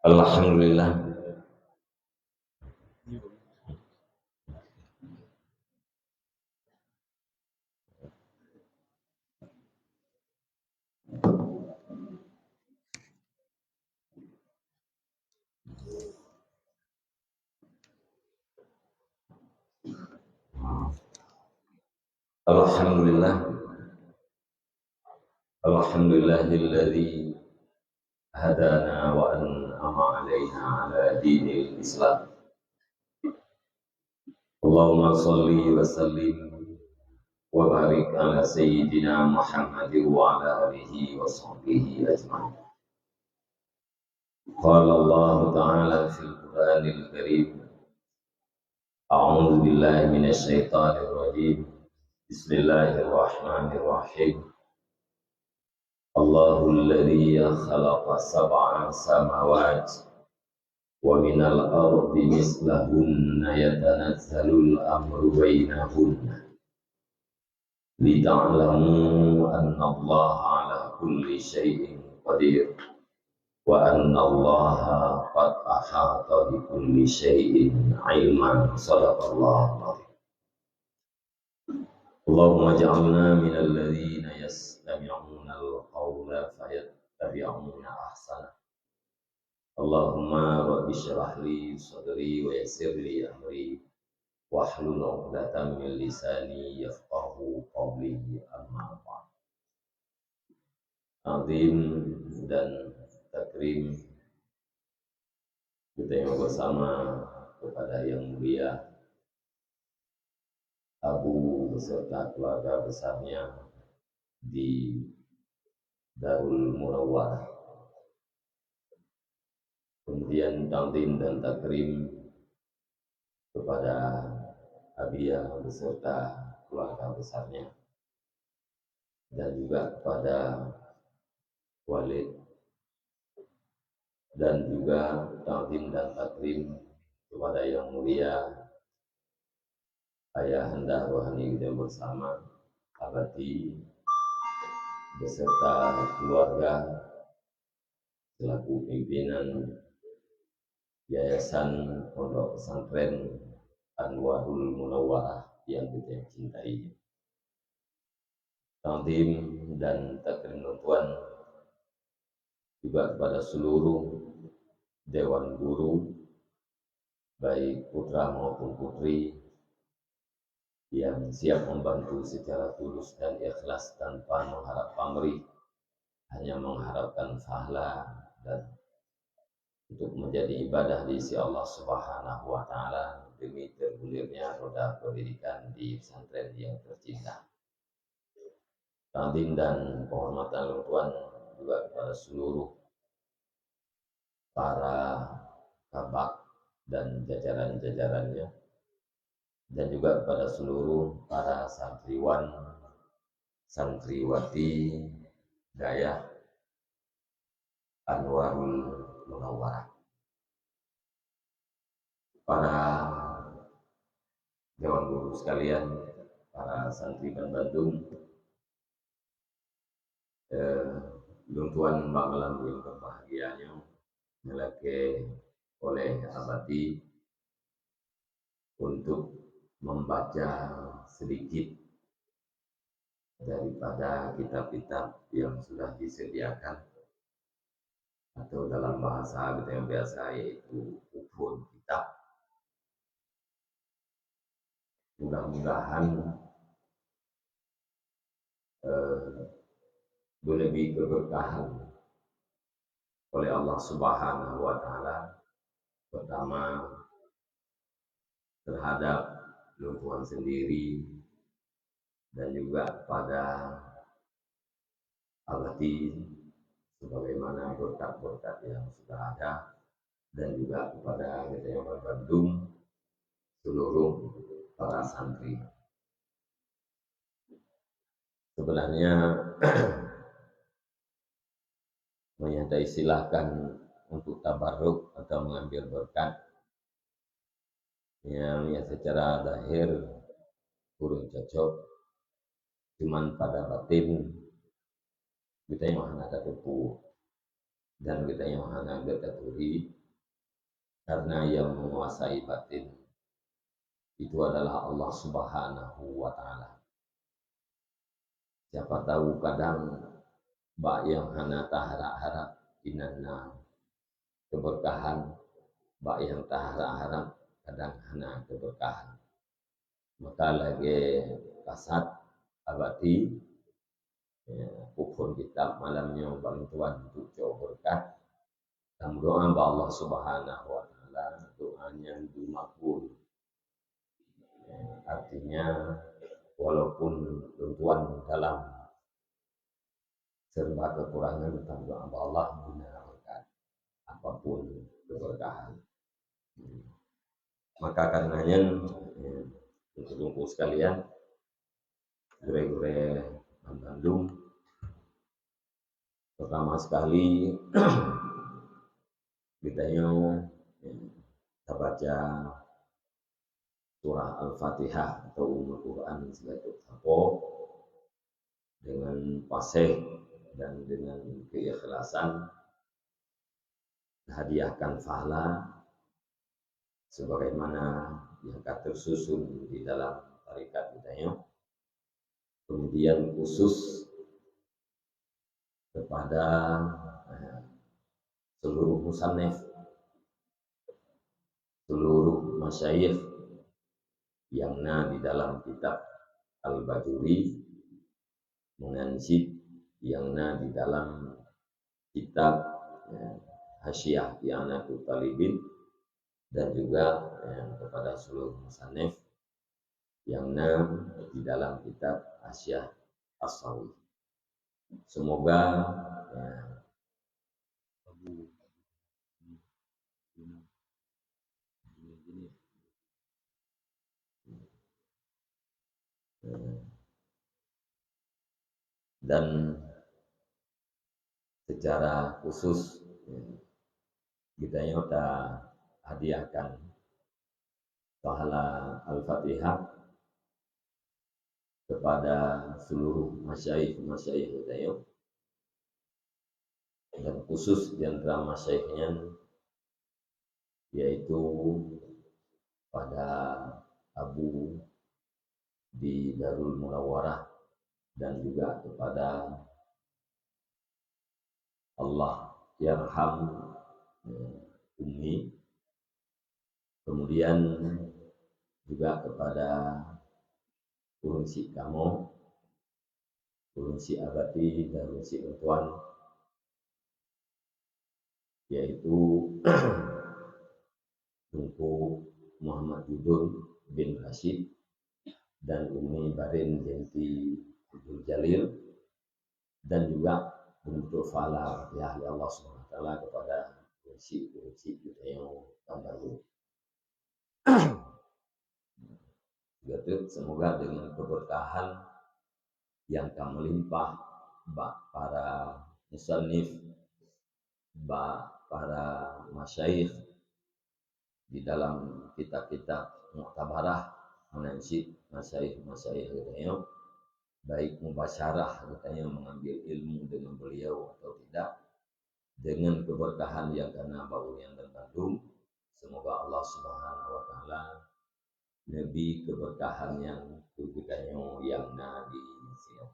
Alhamdulillah. Alhamdulillah. Alhamdulillahilladzi hadana wa an'ama alaina ala dinil Islam. Allahumma shalli wa sallim wa barik ala sayyidina Muhammadin wa ala alihi wa sahbihi ajma'in. Qala Allah ta'ala fil Qur'anil Karim. A'udzu billahi minasy syaithanir rajim. Bismillahirrahmanirrahim. Allahul ladzi khalaqa sab'a samawati wa minal ardi mislahunna yatanazzalul amru bainahunna lita'lamu anna Allaha 'ala kulli syai'in qadir wa anna Allaha qad ahata bi kulli syai'in 'ilman. Shadaqallahu al-'azim. Allahumma ij'alna minal ladzina yastami'una al-qawla fayattabi'una ahsana. Allahumma rabbi shrah li sadri wa yassir li amri wahlul 'uqdatam min lisani yafqahu qawli. Amma ba'd. Azim dan takrim kita yang bersama kepada yang mulia Abu beserta keluarga besarnya di Darul Munawwarah. Kemudian takdim dan takrim kepada Abiyah beserta keluarga besarnya, dan juga kepada Walid, dan juga takdim dan takrim kepada yang mulia Ayahanda rohani kita bersama Abadi beserta keluarga selaku pimpinan Yayasan Pondok Pesantren Anwarul Munawwarah yang kita cintai. Takdim dan takrim tuan juga kepada seluruh dewan guru, baik putra maupun putri, yang siap membantu secara tulus dan ikhlas tanpa mengharap pamrih, hanya mengharapkan pahala dan untuk menjadi ibadah di sisi Allah Subhanahu wa taala demi tergulirnya roda pendidikan di pesantren yang tercinta. Takdim dan penghormatan tuan juga kepada seluruh para kabak dan jajaran-jajarannya, dan juga kepada seluruh para santriwan, santriwati Daya Anwarul Munawwarah, para dewan guru sekalian, para santri dan Bandung, Tuan Banggalan yang berbahagianya melake oleh Abadi untuk membaca sedikit daripada kitab-kitab yang sudah disediakan, atau dalam bahasa kita yang biasa yaitu ukun kitab. Mudah-mudahan lebih keberkahan oleh Allah Subhanahu wa taala, pertama terhadap Tuhan sendiri dan juga pada Abadi sebagaimana berkat-berkat yang sudah ada, dan juga kepada kita yang berbandung seluruh para santri. Sebenarnya menyadari silahkan untuk tabarruk atau mengambil berkat yang secara zahir kurang cocok, cuman pada batin kita yang mahana tepu dan kita yang mahana berkaturi, karena yang menguasai batin itu adalah Allah Subhanahu wa Ta'ala. Siapa tahu kadang bak yang hana harap inanna keberkahan, bak yang harap kadang hana keberkahan. Maka lagi kasat abadi ya, pukul kitab malamnya bantuan untuk jauh berkat dan doa Allah Subhanahu wa Ta'ala, doanya dimakbul. Ya, artinya walaupun bantuan dalam serba kekurangan tentang doa Allah guna berkat apapun keberkahan. Maka karenanya untuk sekalian, gure-gure Bandung, pertama sekali kita baca surah Al-Fatihah atau Ummul Quran sebagai apa dengan fasih dan dengan keikhlasan, hadiahkan pahala sebagaimana yang tersusun di dalam tarikat kita. Kemudian khusus kepada seluruh musannif, seluruh masyayikh yang di dalam kitab Al-Bajuri, mengansib yang di dalam kitab Hasyiah I'anatul Talibin, dan juga kepada seluruh musannif yang di dalam kitab Hasyiah As-Sawi. Semoga dan secara khusus kita hadiahkan pahala Al-Fatihah kepada seluruh masyayikh kita, dan khusus di antara masyayikhnya yaitu pada Abu di Darul Munawwarah, dan juga kepada Allah Yarham Ummi, kemudian juga kepada Urunsi Kamo, Urunsi Abati, dan Urunsi Untuan, yaitu Tunku Muhammad Judul bin Rashid dan Umi Barin binti Abdul Jalil, dan juga bentuk fala ya Allah SWT kepada kursi kita yang baru. Semoga dengan keberkahan yang akan melimpah para musannif, para masyayikh di dalam kitab-kitab muktabarah menansi masyayikh kita, baik mubasyarah kita mengambil ilmu dengan beliau atau tidak, dengan keberkahan yang karena bau yang terkandung. Semoga Allah Subhanahu wa Ta'ala lebih keberkahan yang kita yang nabi siap.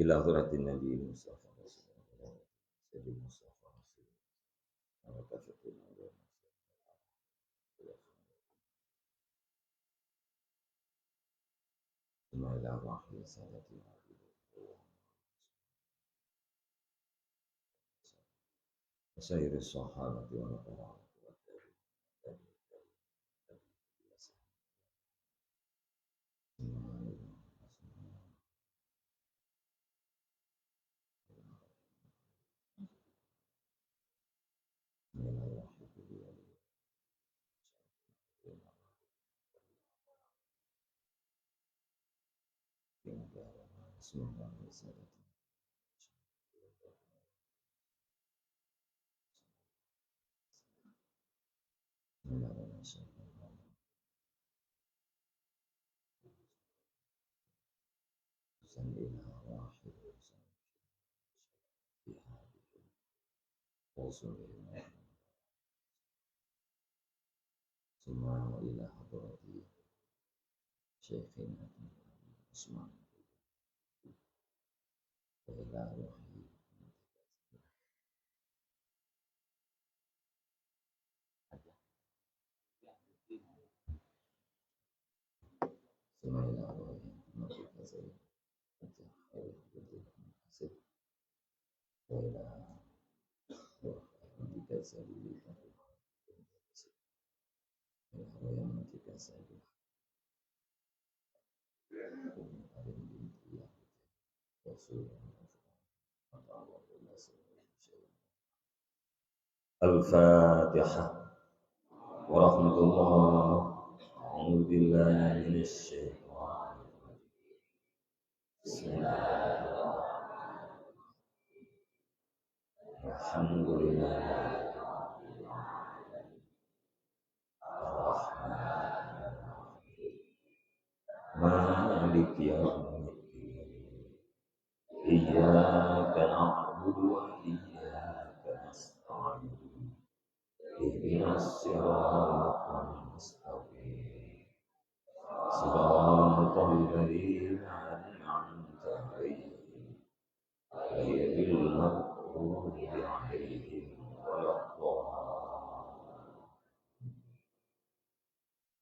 Ila huratin Nabi Mustafa Nabi Mustafa Bismillahirrahmanirrahim. Sayyid as-sahabati wa al-qur'an. Semua ila hadrati Syekhina Usman wa ila ruhi semua ila ruhi Nabi Kasih wa ila Nabi Kasih Nabi Kasih Al-Fatihah Warahmatullah A'udzu billahi minasy syaithanir rajim Bismillahirrahmanirrahim Alhamdulillah Maliki yaumiddin Iyyaka na'budu wa iyyaka nasta'in Ihdinas siratal mustaqim Siratal ladzina an'amta 'alaihim ghairil maghdubi 'alaihim waladdallin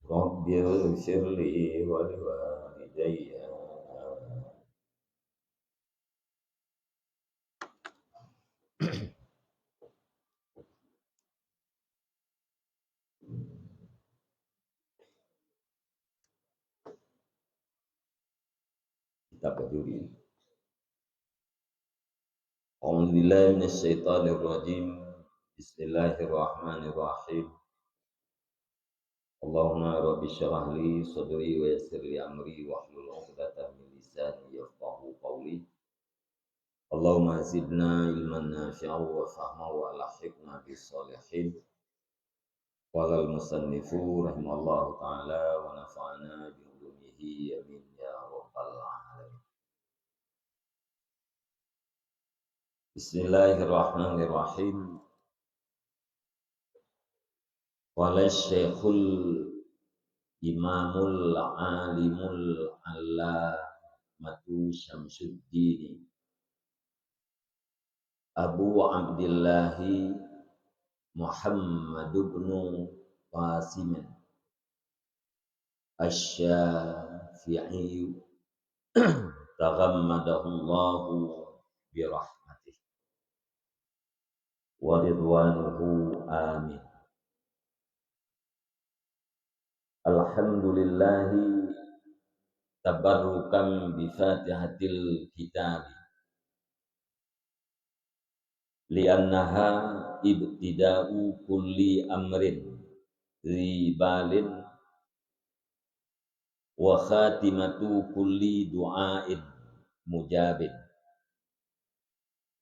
Rabbi ighfirli wa liwalidayya Kita berdiri. A'udzubillahi minasyaitonir rajim. Bismillahirrahmanirrahim. Allahumma rabbi syrah li sadri wa yassir li amri wahlul 'uqdatam min lisani yafqahu qawli. Allahumma zidna ilman nafi'an wa fahman wa alhiqna bis sholihin. Qala al-musannifu rahimallahu ta'ala wa nafa'ana bi ulumihi amin ya rabbal alamin. Bismillahirrahmanirrahim. Qala Syekhul Imamul Alimul Allamatu Syamsuddin Abu Abdillahi Muhammad ibn Qasim Asy-Syafi'i taghammadahullahu birahmatih wa ridwanuhu amin. Alhamdulillahi tabarrukan bi Fatihatil Kitab li'annaha ibtida'u kulli amrin ribalin wa khatimatu kulli du'ain mujabin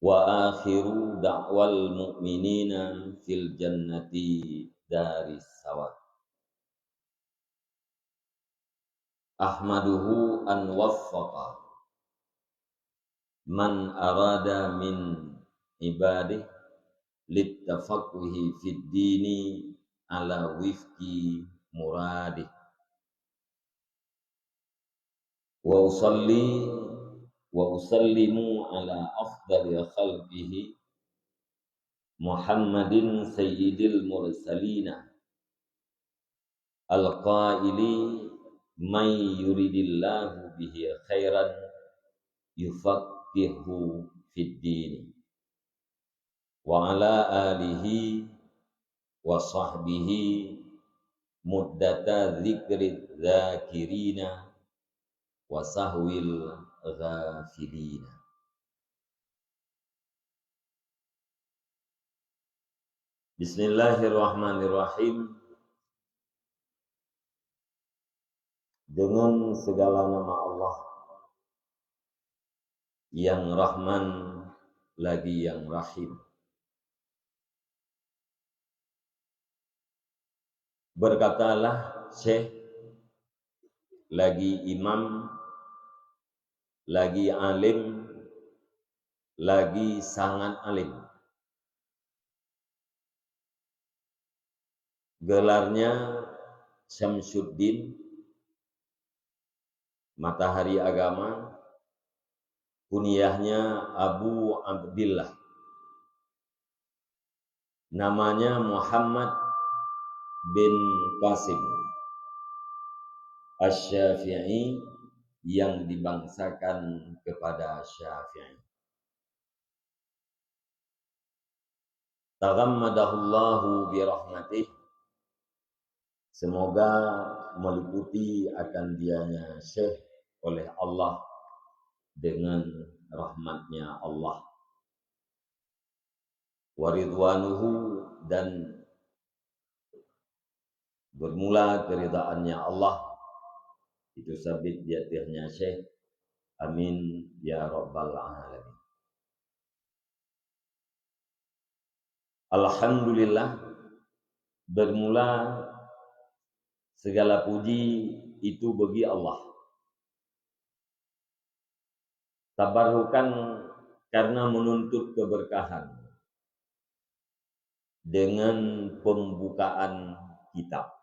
wa akhiru da'wal mu'minina fil jannati daris sawab. Ahmaduhu an waffaqa man arada min ibadih littafaqquhi fid dini ala wifqi muradih wa usallimu ala afdali khalqihi Muhammadin sayyidil mursalina al-qaili may yuridillahu bihi khairan yufaqihu fid dini wa ala alihi wa sahbihi muddata dzikri dzakirina wa sahwil ghafilina. Bismillahirrahmanirrahim. Dengan segala nama Allah yang Rahman lagi yang Rahim. Berkatalah Syekh, lagi imam, lagi alim, lagi sangat alim. Gelarnya Syamsuddin, matahari agama, kunyahnya Abu Abdillah. Namanya Muhammad bin Qasim Asy-Syafi'i, yang dibangsakan kepada Syafi'i. Taghammadahullahu birahmatih, semoga meliputi akan dianya Syekh oleh Allah dengan rahmatnya Allah. Waridwanuhu, dan bermula keridaannya Allah. Itu sabit di akhirnya Syekh. Amin ya rabbal alamin. Alhamdulillah, bermula segala puji itu bagi Allah. Tabarrukan karena menuntut keberkahan dengan pembukaan kitab.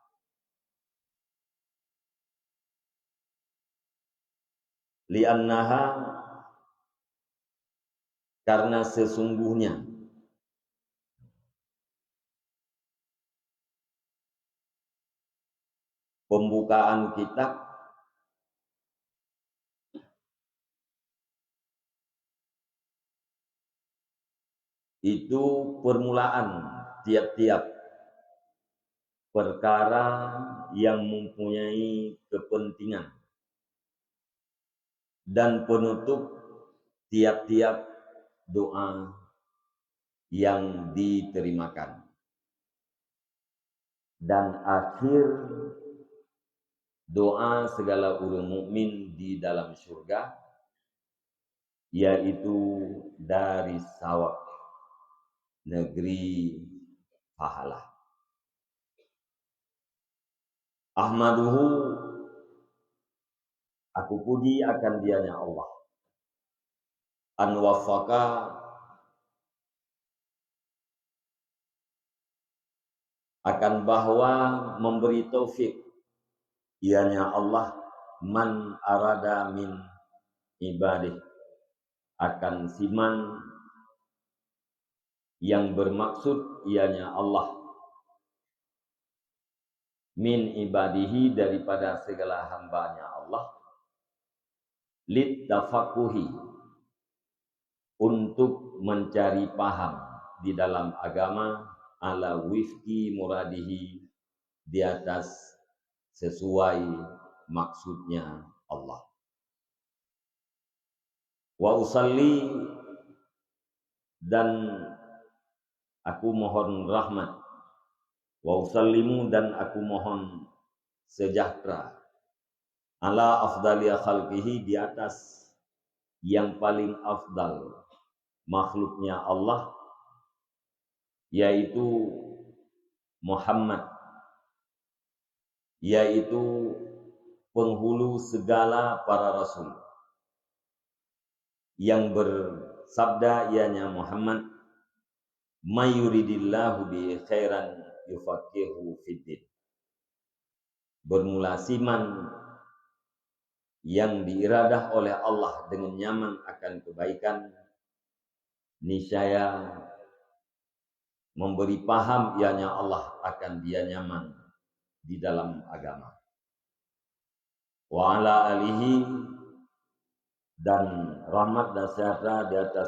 Li'annaha, karena sesungguhnya pembukaan kitab itu permulaan tiap-tiap perkara yang mempunyai kepentingan, dan penutup tiap-tiap doa yang diterimakan, dan akhir doa segala orang mukmin di dalam surga, yaitu dari sawab, negeri pahala. Ahmaduhu, aku puji akan dianya Allah, an wafaqa, akan bahwa memberi taufik ianya Allah, man arada min ibadih, akan siman yang bermaksud ianya Allah, min ibadihi, daripada segala hambanya Allah, lit tafakuhi, untuk mencari paham di dalam agama, ala wifki muradihi, di atas sesuai maksudnya Allah. Wa usalli, dan aku mohon rahmat, wa usallimu, dan aku mohon sejahtera, ala afdali khalqihi, di atas yang paling afdal makhluknya Allah, yaitu Muhammad, yaitu penghulu segala para rasul, yang bersabda ianya Muhammad, mayuridillahu bi khairan yufaqihu fiddin, bermula siman yang diiradah oleh Allah dengan nyaman akan kebaikan, niscaya memberi paham ianya Allah akan dia nyaman di dalam agama. Wa ala alihi, dan rahmat dan sejahtera di atas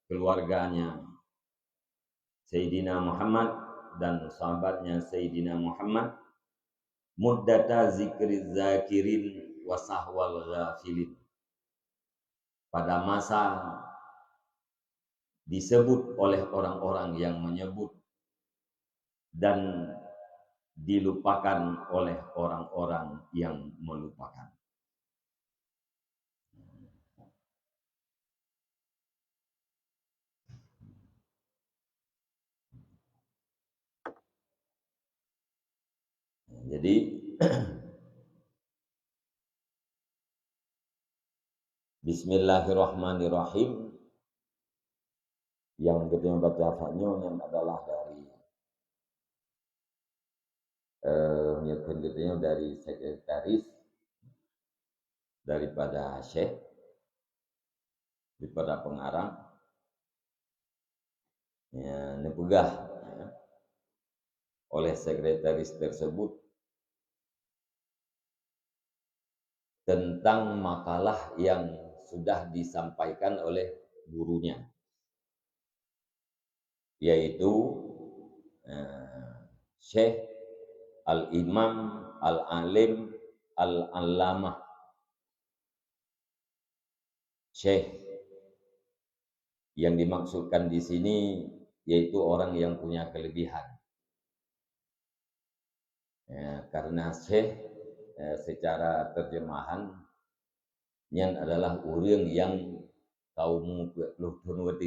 keluarganya Sayyidina Muhammad dan sahabatnya Sayyidina Muhammad, muddata zikri zakirin wa sahwal ghafilin, pada masa disebut oleh orang-orang yang menyebut dan dilupakan oleh orang-orang yang melupakan. Jadi Bismillahirrahmanirrahim. Yang kita baca hafalnya adalah dari sekretaris daripada Syekh, daripada pengarang ya, nepegah ya, oleh sekretaris tersebut tentang makalah yang sudah disampaikan oleh gurunya, yaitu Syekh Al-Imam Al-Alim Al-Allamah Syekh. Yang dimaksudkan di sini yaitu orang yang punya kelebihan. Ya, karena Syekh secara terjemahan yang adalah orang yang kaum luhur.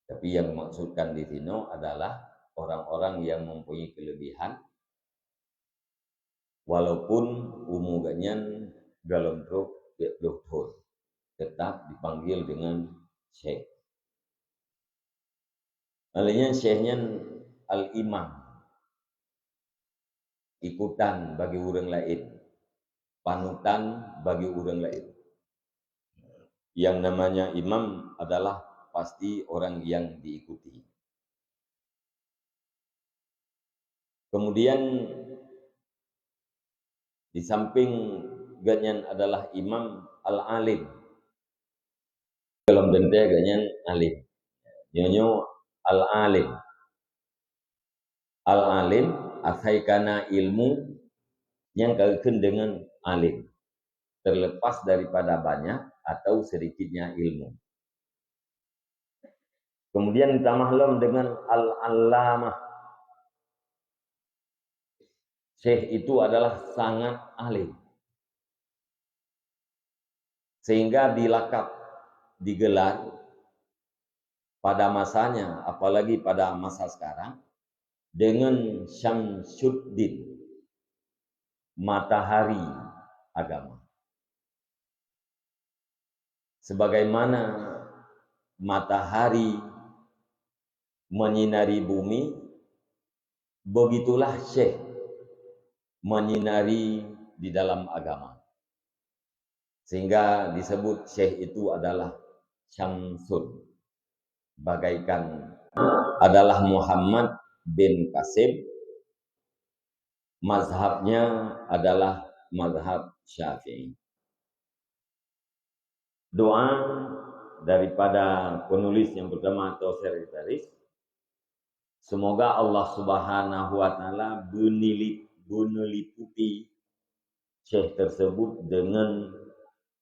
Tapi yang dimaksudkan di sini adalah orang-orang yang mempunyai kelebihan walaupun umumnya galontruk luhur, tetap dipanggil dengan Syekh. Lainnya Syekhnya Al-Imam, ikutan bagi orang lain, panutan bagi orang lain. Yang namanya imam adalah pasti orang yang diikuti. Kemudian di samping ganyan adalah imam al-alim. Dalam bentuk ganyan alim. Nyonyo al-alim. Al-alim asaikana ilmu yang kaitkan dengan alim. Terlepas daripada banyak atau sedikitnya ilmu. Kemudian kita maklum dengan al-allamah. Syekh itu adalah sangat alim. Sehingga dilakap, digelar pada masanya, apalagi pada masa sekarang, dengan Syamsuddin, matahari agama. Sebagaimana matahari menyinari bumi, begitulah Syekh menyinari di dalam agama. Sehingga disebut Syekh itu adalah Syamsun. Bagaikan adalah Muhammad bin Qasim, mazhabnya adalah mazhab Syafi'i. Doa daripada penulis yang pertama atau sekretaris, semoga Allah Subhanahu wa taala meneliputi Syekh tersebut dengan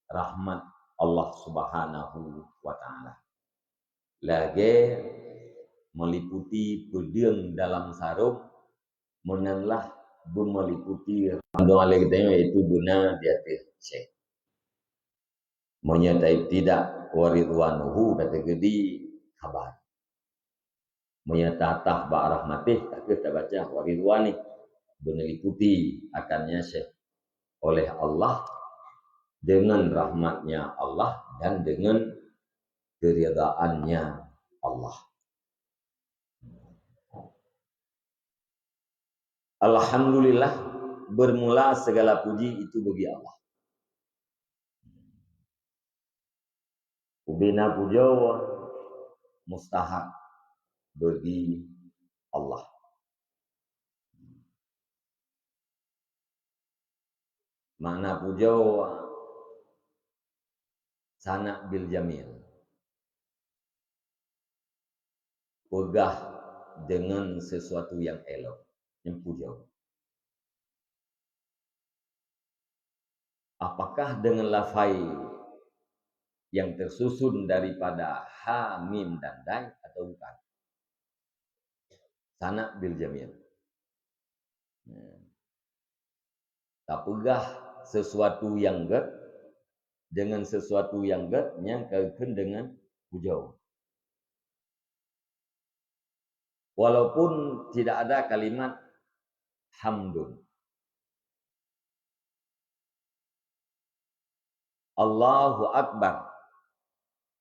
rahmat Allah Subhanahu wa taala. Lagi meliputi pedang dalam sarung, menanlah meliputi doa kita yaitu guna di atas Syekh. Menyertai tidak waridwanuhu kata gedi kabar. Menyertai ba rahmatih tak kita baca waridwani, meliputi akannya Syekh oleh Allah dengan rahmatnya Allah dan dengan keridhaannya Allah. Alhamdulillah, bermula segala puji itu bagi Allah. Ubina pujawa mustahak bagi Allah. Makna pujawa sana bil jamil. Pegah dengan sesuatu yang elok, yang pujawa. Apakah dengan lafai yang tersusun daripada ha, mim, dan dai atau bukan? Sana bil jamil. Tak pegah sesuatu yang gak dengan sesuatu yang gak yang kaitkan dengan pujawa. Walaupun tidak ada kalimat hamdun. Allahu Akbar.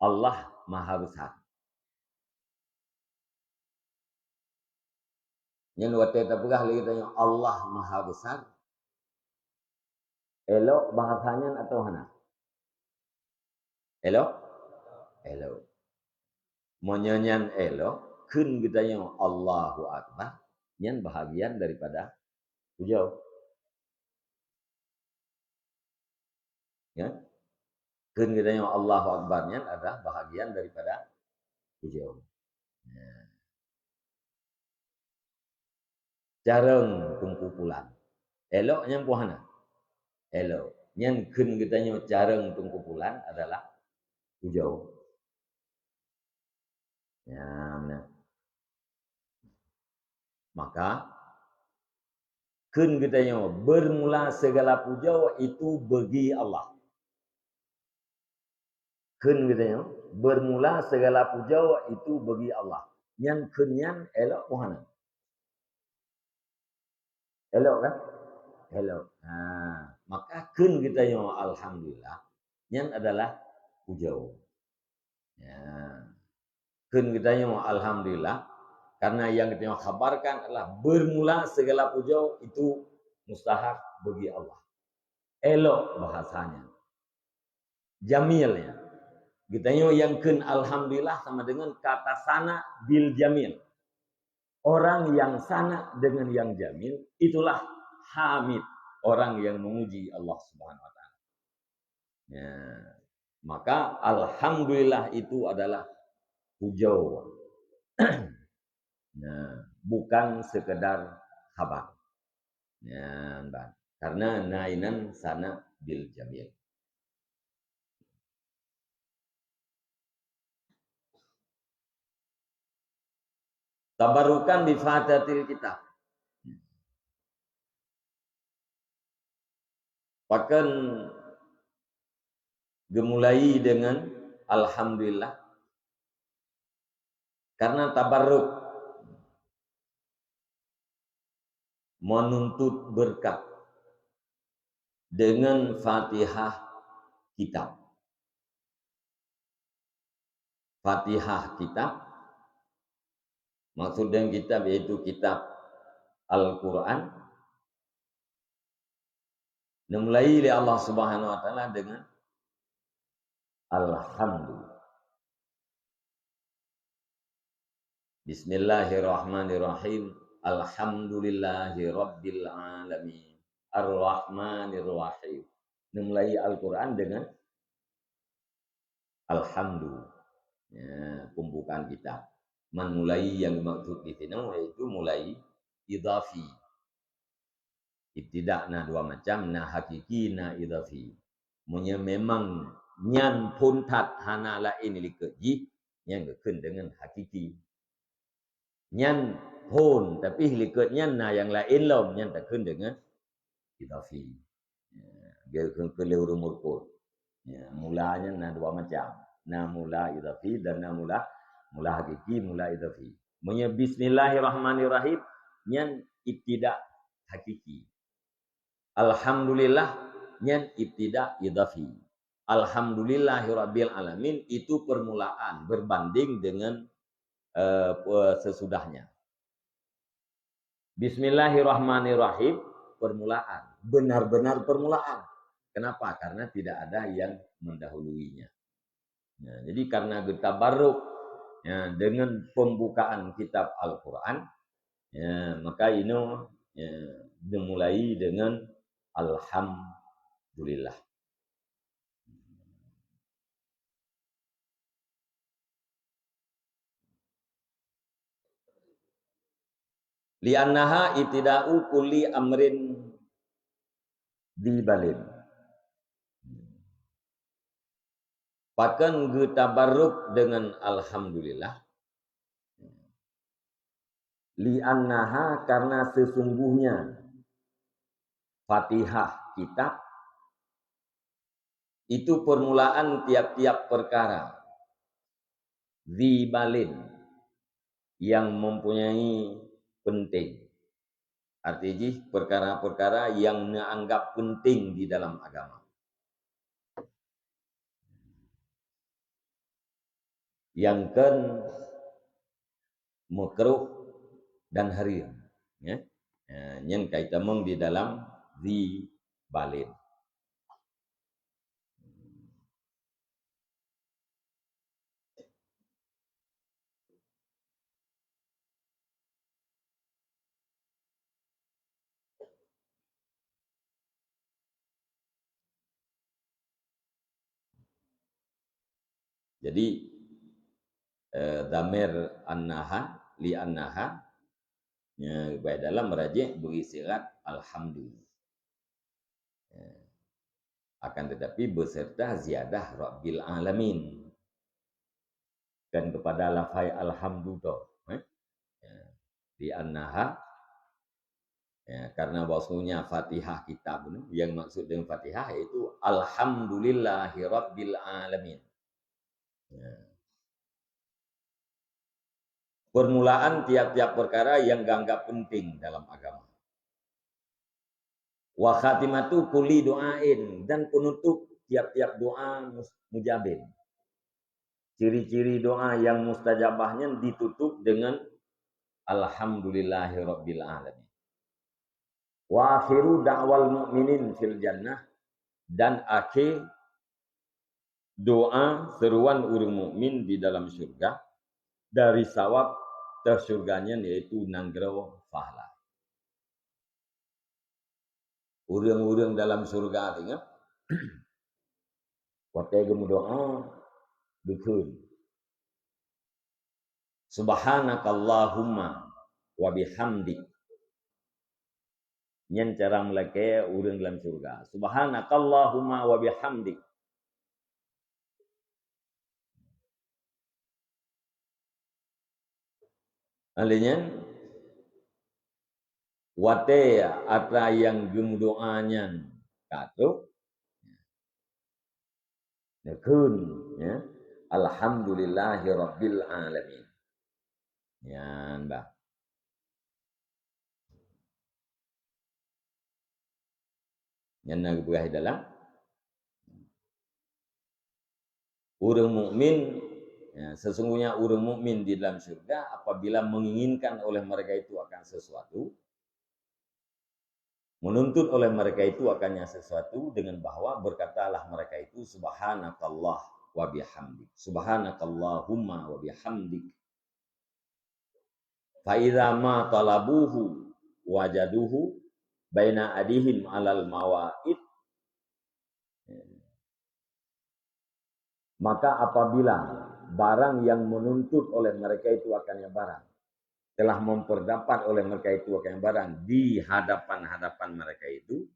Allah Maha Besar. Yang waktu tapugah lagi tanya Allah Maha Besar. Elok bahasanya atau mana? Elok? Elok. Monyanyan elok, kun kita yang Allahu Akbar, yang bahagian daripada hujau. Ya? Kun kita yang Allahu Akbarnya adalah bahagian daripada hujau. Ya. Jarang tungkupulan. Elok yang puhana. Elok. Yang kun kita yang jarang tungkupulan adalah hujau. Ya, benar. Maka kun kita yang bermula segala puja itu bagi Allah. Kun kita yang bermula segala puja itu bagi Allah. Yang kunyan elok pohana. Elok kan? Elok. Nah, maka kun kita yang alhamdulillah yang adalah puja. Ya. Kun kita yang alhamdulillah karena yang kita yang khabarkan adalah bermula segala puja itu mustahak bagi Allah. Elok bahasanya. Jamilnya. Kita yang kun alhamdulillah sama dengan kata sana bil jamil. Orang yang sana dengan yang jamil itulah hamid, orang yang memuji Allah Subhanahu wa taala. Ya. Maka alhamdulillah itu adalah hujau. Nah, bukan sekedar khabar. Ya, karena nainan sana bil jamil. Tabarukan bi fatatil kitab. Bahkan dimulai dengan alhamdulillah karena tabarruk menuntut berkat dengan Fatihah kitab. Fatihah kitab maksudnya kitab yaitu kitab Al-Quran dimulai oleh Allah Subhanahu wa taala dengan alhamdulillah. Bismillahirrahmanirrahim. Alhamdulillahi rabbil alamin. Ar-Rahmanir Rahim. Dimulai Al-Quran dengan alhamdulillah. Ya, pembukaan kitab. Mulai yang dimaksud di sini yaitu mulai idhafi. Ibtidak na dua macam, na hakiki, na idhafi. Memang nyan pun tat hana lain likeji yang gekun dengan hakiki. Nyan pun tapi liketnya na yang lain lom nyan takun dengan idhafi. Dia keliru murkut. Ya, mulanya na dua macam. Na mula idhafi dan na mula hakiki, mula idhafi. Bismillahirrahmanirrahim nyan ibtidak hakiki. Alhamdulillah nyan ibtidak idhafi. Alhamdulillahirabbil alamin itu permulaan berbanding dengan sesudahnya. Bismillahirrahmanirrahim permulaan, benar-benar permulaan. Kenapa? Karena tidak ada yang mendahuluinya. Nah, jadi karena tabarruk ya, dengan pembukaan kitab Al-Quran, ya, maka ini ya, dimulai dengan alhamdulillah. Li'annaha itida'u kulli amrin dibalin. Bahkan tabarruk dengan alhamdulillah. Li'annaha karena sesungguhnya Fatihah kitab itu permulaan tiap-tiap perkara. Dibalin yang mempunyai penting. Artinya perkara-perkara yang dianggap penting di dalam agama. yang kan makruh dan harim, ya. Yang kita meng di dalam di balin. Jadi damir annaha li annaha ya, baik dalam merajik berisirat alhamdulillah. Ya. Akan tetapi beserta ziyadah rabbil alamin. Dan kepada lafai alhamdulillah. Ya. Li annaha ya, karena bahwasanya Fatihah kitab yang maksud dengan Fatihah itu alhamdulillahi rabbil alamin. Ya. Permulaan tiap-tiap perkara yang dianggap penting dalam agama. Wa khatimatu kulli doain, dan penutup tiap-tiap doa mujabin. Ciri-ciri doa yang mustajabahnya ditutup dengan alhamdulillahi rabbil alamin. Wa akhiru da'wal mu'minin fil jannah, dan akhir doa seruan orang mukmin di dalam surga dari sawab tersurganya yaitu nanggro pahala. Urang-urang dalam surga tengah watai gemu doa dukun. Subhanakallahumma wa bihamdik. Nyen cara melake urang dalam surga. Subhanakallahumma wa bihamdik. Alinya wate atra yang gem doanya katu nekun ya alhamdulillahi rabbil alamin ya mbak yang nak berah dalam orang mukmin ya, sesungguhnya orang mukmin di dalam surga apabila menginginkan oleh mereka itu akan sesuatu, menuntut oleh mereka itu akannya sesuatu dengan bahwa berkatalah mereka itu subhanakallah wa bihamdik, subhanakallahumma wa bihamdik. Fa idza ma talabuhu wajaduhu baina adihim alal mawaid, maka apabila barang yang menuntut oleh mereka itu akannya barang telah memperdapat oleh mereka itu akannya barang di hadapan-hadapan mereka itu,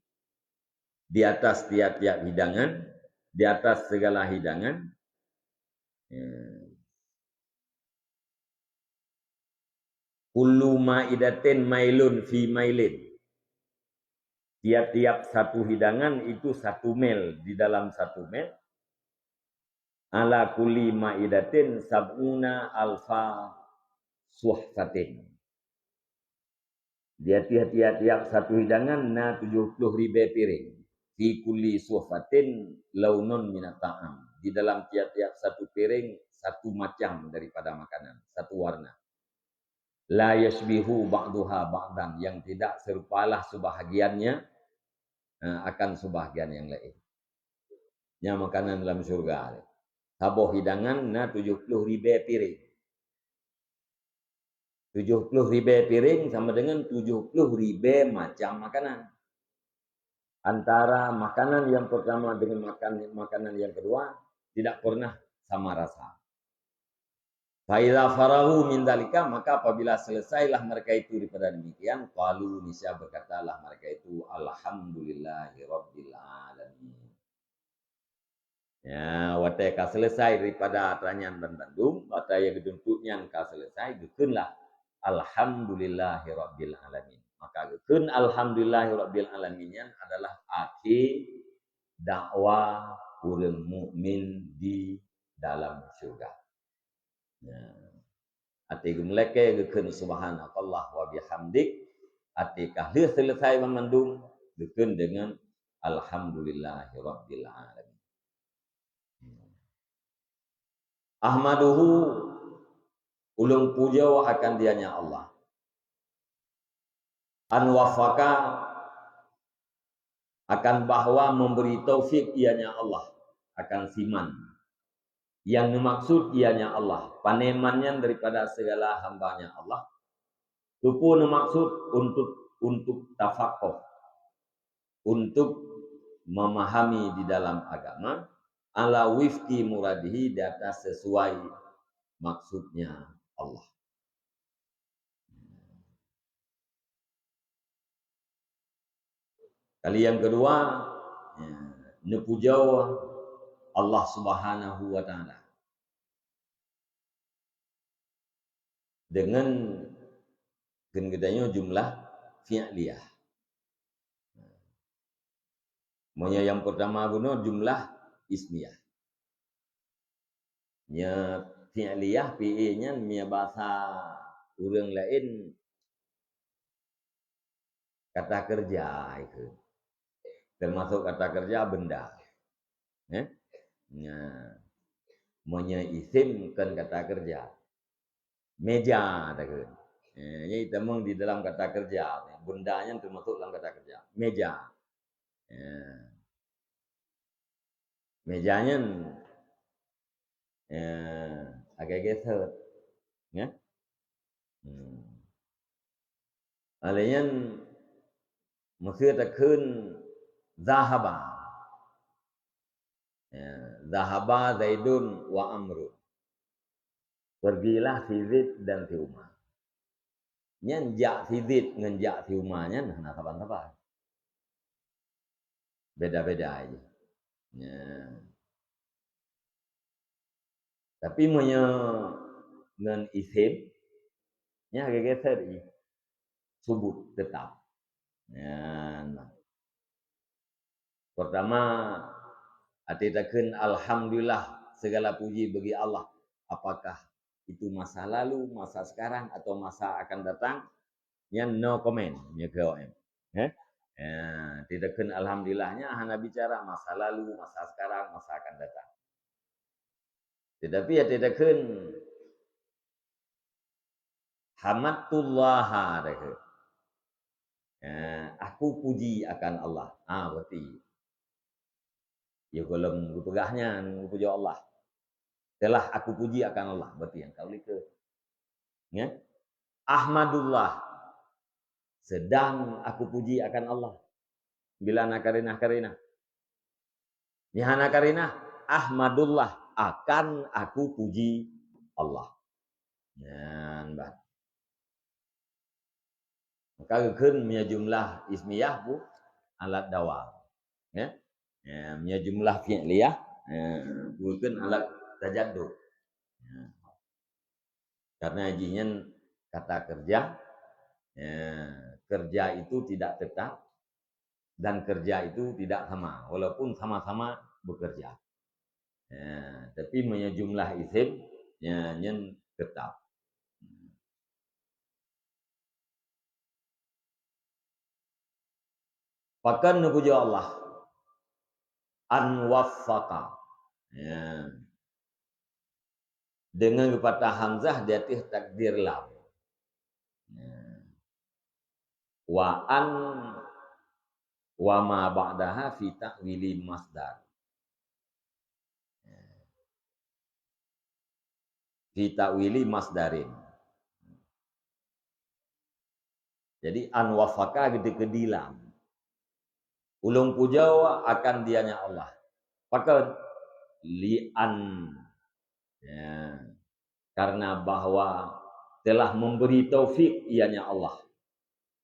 di atas tiap-tiap hidangan, di atas segala hidangan, kullu ma'idatin mailun fi mailin. Tiap-tiap satu hidangan itu 1 mil, di dalam 1 mil. Ala kulli ma'idatin sab'una alfa suhfatin. Dia tiap-tiap satu hidangan na 70.000 piring. Fi kulli suhfatin launun minat ta'am. Di dalam tiap-tiap satu piring satu macam daripada makanan, satu warna. La yashbihu ba'duha ba'dan, yang tidak serupalah sebahagiannya akan sebahagian yang lain. Yang makanan dalam surga. Saboh hidangan na 70.000 piring. 70.000 piring sama dengan 70.000 macam makanan. Antara makanan yang pertama dengan makanan yang kedua tidak pernah sama rasa. Fa'idza farahu min dalika, maka apabila selesailah mereka itu daripada demikian, qalu nisya berkatalah mereka itu alhamdulillahi rabbil alamin. Ya, watai ka selesai daripada atranyan dan bandung, watai yang dituntutnya ka selesai, gekeunlah alhamdulillahi rabbil alamin. Maka gekeun alhamdulillahi rabbil alamin adalah akhir dakwah urang mukmin di dalam surga. Ya. Ati gemleke gekeun subhanakallah wa bihamdik, ati kahlieu selesai memandung gekeun dengan alhamdulillahi rabbil alamin. Ahmaduhu ulung puja akan dianya Allah. Anwafaka akan bahwa memberi taufik ianya Allah akan siman. Yang dimaksud ianya Allah, panemannya daripada segala hambanya Allah. Itu pun maksud untuk tafakuh, untuk memahami di dalam agama ala wifqi muradihi, di atas sesuai maksudnya Allah. Kali yang kedua, nepujau Allah Subhanahu wa taala dengan gedenya jumlah fi'liyah. Maunya yang pertama guna jumlah ismiyah. Nya fi'liyah PE-nya nya bahasa orang lain kata kerja itu. Termasuk kata kerja benda. Maunya isim kan kata kerja. Meja tak kan. Ini temung di dalam kata kerja. Bendanya termasuk dalam kata kerja. Meja. Mejanya agak geser. Ya. Alanya mesti takun zahaba. Zahaba Zaidun wa Amrun. Pergilah si Zaid dan si Umar. Nyenjak si Zaid ngenjak si Umarnya nah kapan-kapan. Beda-beda aja. Tapi punya ngen isim nya agak geser subut tetap. Pertama atitakeun alhamdulillah, segala puji bagi Allah. Apakah itu masa lalu, masa sekarang, atau masa akan datang? Nya no comment, nya KOM. Titakeun alhamdulillahnya hanya bicara masa lalu, masa sekarang, masa akan datang. Tetapi titakeun hamadullah deh. Aku puji akan Allah. Berarti ya golem pegahnya puji Allah. Telah aku puji akan Allah, berarti yang kau lihat. Ya. Ahmadullah, sedang aku puji akan Allah. Bila nakarina. Nihana karina, Ahmadullah, akan aku puji Allah. Ya, mbak. Maka keun punya jumlah ismiyah bu alat dawal. Ya. Punya jumlah fi'liyah bukan alat tajaddud. Karena izinnya kata kerja, kerja itu tidak tetap dan kerja itu tidak sama, walaupun sama-sama bekerja. Tapi punya jumlah isim nyen tetap. Pakan nubuju Allah anwafaka. Dengan kata hamzah di atas takdir lam. Wa an wa ma ba'daha fi ta'wili masdar. Fi ta'wili masdarin. Jadi anwafaka gitu kedilam. Ulung pujawa akan dianya Allah. Pakai li'an. Karena bahwa telah memberi taufik ianya Allah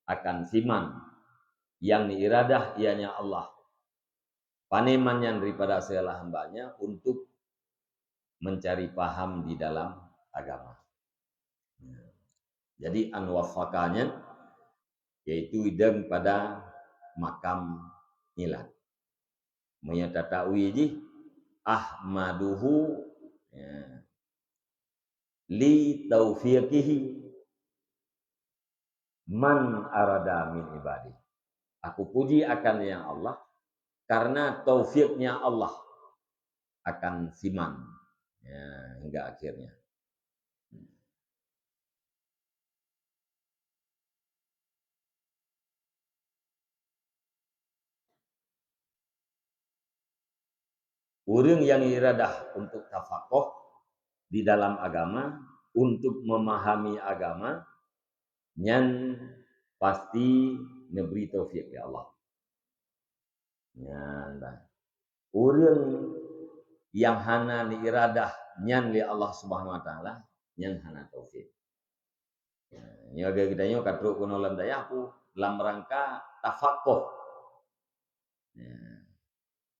akan siman yang diiradah ianya Allah. Paneman yang daripada segala hambanya untuk mencari paham di dalam agama. Jadi anwafakanya yaitu idem pada makam ilat. Menyataui ji ahmaduhu li taufiqihi man arada min ibadi. Aku puji akan yang Allah karena taufiknya Allah akan siman. Ya, hingga akhirnya. Urang yang iradah untuk tafakoh di dalam agama, untuk memahami agama, nyan pasti neberi taufik ya Allah. Nyan dah. Urang yang hana ni iradah nyan li Allah Subhanahu wa taala, nyan hana taufik. Ya, nyoga kita nyo katruk kuno lam dayaku dalam rangka tafakoh. Ya,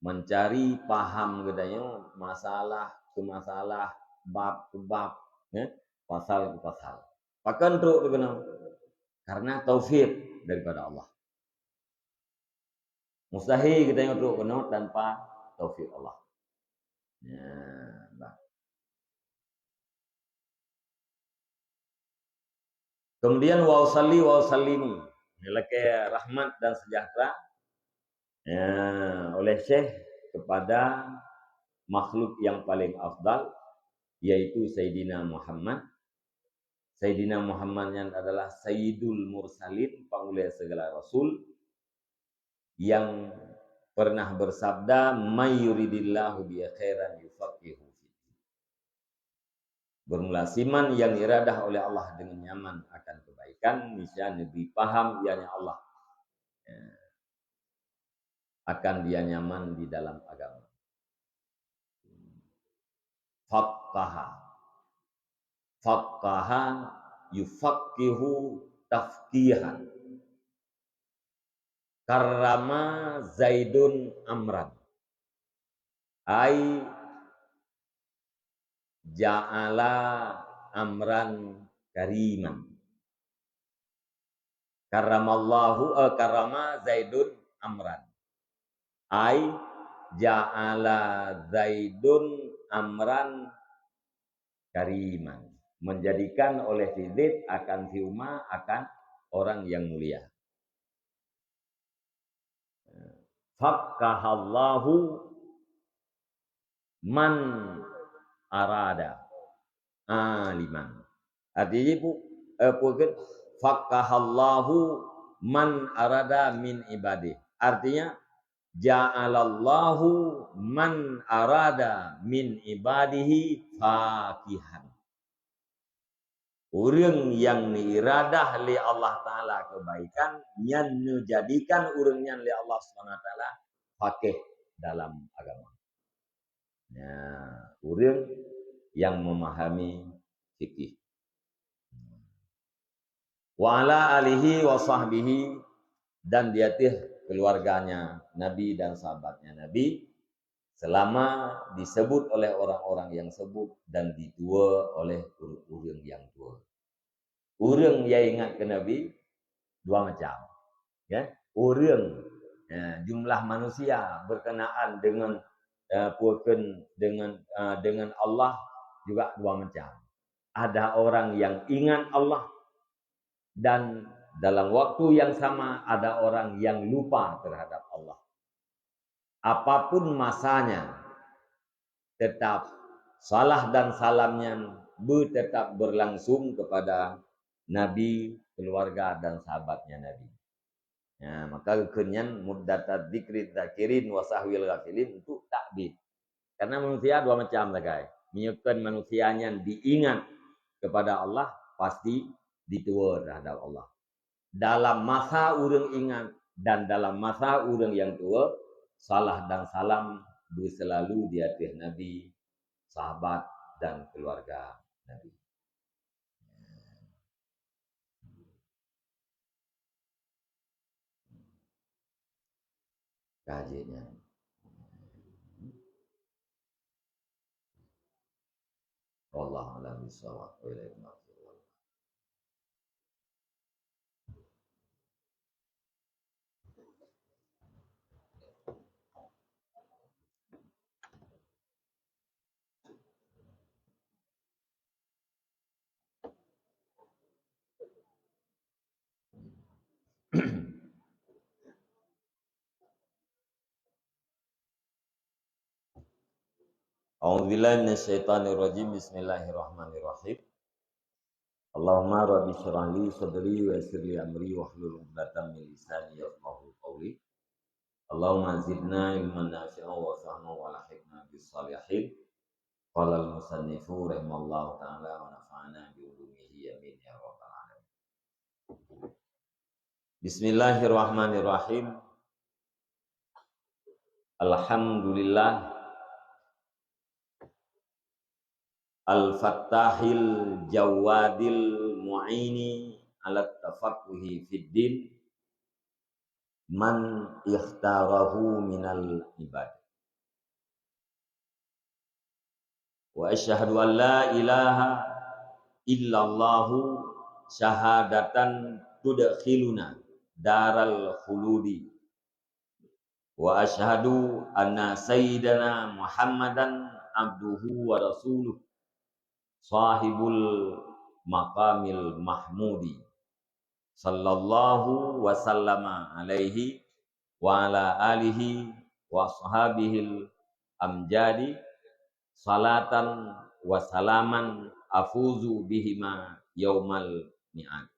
mencari paham katanya masalah ke masalah, bab ke bab, ya, pasal ke pasal. Pakan truk kena karena taufik daripada Allah. Mustahil kita yang truk kena tanpa taufik Allah. Ya, bah. Kemudian wa usalli wa usallimu, nilai rahmat dan sejahtera ya, oleh Syekh kepada makhluk yang paling afdal, yaitu Sayyidina Muhammad. Sayyidina Muhammad yang adalah Sayyidul Mursalin, pangulai segala Rasul, yang pernah bersabda, "May yuridillahu bihi khairan yufaqihu fi." Bermula siman yang iradah oleh Allah dengan nyaman akan kebaikan, niscaya lebih paham ianya Allah. Ya, akan dia nyaman di dalam agama. Faqqaha. Faqqaha yufaqihu tafqihan. Karrama Zaidun Amran. Ai ja'ala amran kariman. Karama Zaidun amran. Ai ja'ala Zaidun amran kariman. Menjadikan oleh Zaid akan si Umar akan orang yang mulia. Faqqahallahu man arada aliman. Artinya bukan faqqahallahu man arada min ibadih. Artinya ja'alallahu man arada min ibadihi faqihan. Urang yang iradah li Allah Ta'ala kebaikan, yang menjadikan urangnya li Allah SWT faqih dalam agama. Ya, urang yang memahami fikih. Wa ala alihi wa sahbihi, dan diatih keluarganya Nabi dan sahabatnya Nabi selama disebut oleh orang-orang yang sebut dan ditua oleh urang yang tua. Urang yang ingat ke Nabi dua macam. Ya, urang jumlah manusia berkenaan dengan dengan Allah juga dua macam. Ada orang yang ingat Allah, dan dalam waktu yang sama ada orang yang lupa terhadap Allah. Apapun masanya, tetap salah dan salamnya tetap berlangsung kepada Nabi, keluarga dan sahabatnya Nabi. Ya, maka kenyan muddatad dzikri dzakirin wa sahwil ghafilin untuk takbir. Karena manusia dua macam guys. Menyebutkan manusianya diingat kepada Allah pasti ditua terhadap Allah. Dalam masa urang ingat dan dalam masa urang yang tua, salah dan salam selalu di atas Nabi, sahabat dan keluarga Nabi. Kajiannya. Wallahu a'lam bishawab. A'udzubillahi minasyaitonirrajim. Bismillahirrahmanirrahim. Allahumma rabbi shrah li sadri wa yassir li amri wahlul 'uqdatam min lisani yafqahu qawli. Allahumma zidna ilman nafi'an wa fahman wa lahiqna bis salihin. Qala al-musannifu rahimallahu ta'ala wa nafa'ana bi ulumihi amin ya rabbal alamin. Bismillahirrahmanirrahim. Alhamdulillah Al-Fattahil Jawadil Mu'ini ala tafaqquhi fid din man ikhtarahu minal ibad. Wa asyhadu an la ilaha illallahu syahadatan tudkhiluna daral khuludi. Wa asyhadu anna sayyidana Muhammadan abduhu wa rasuluh sahibul maqamil mahmudi sallallahu wa sallama alaihi wa ala alihi wa ashabihil amjadi salatan wa salaman afuzu bihima yaumal mi'ad.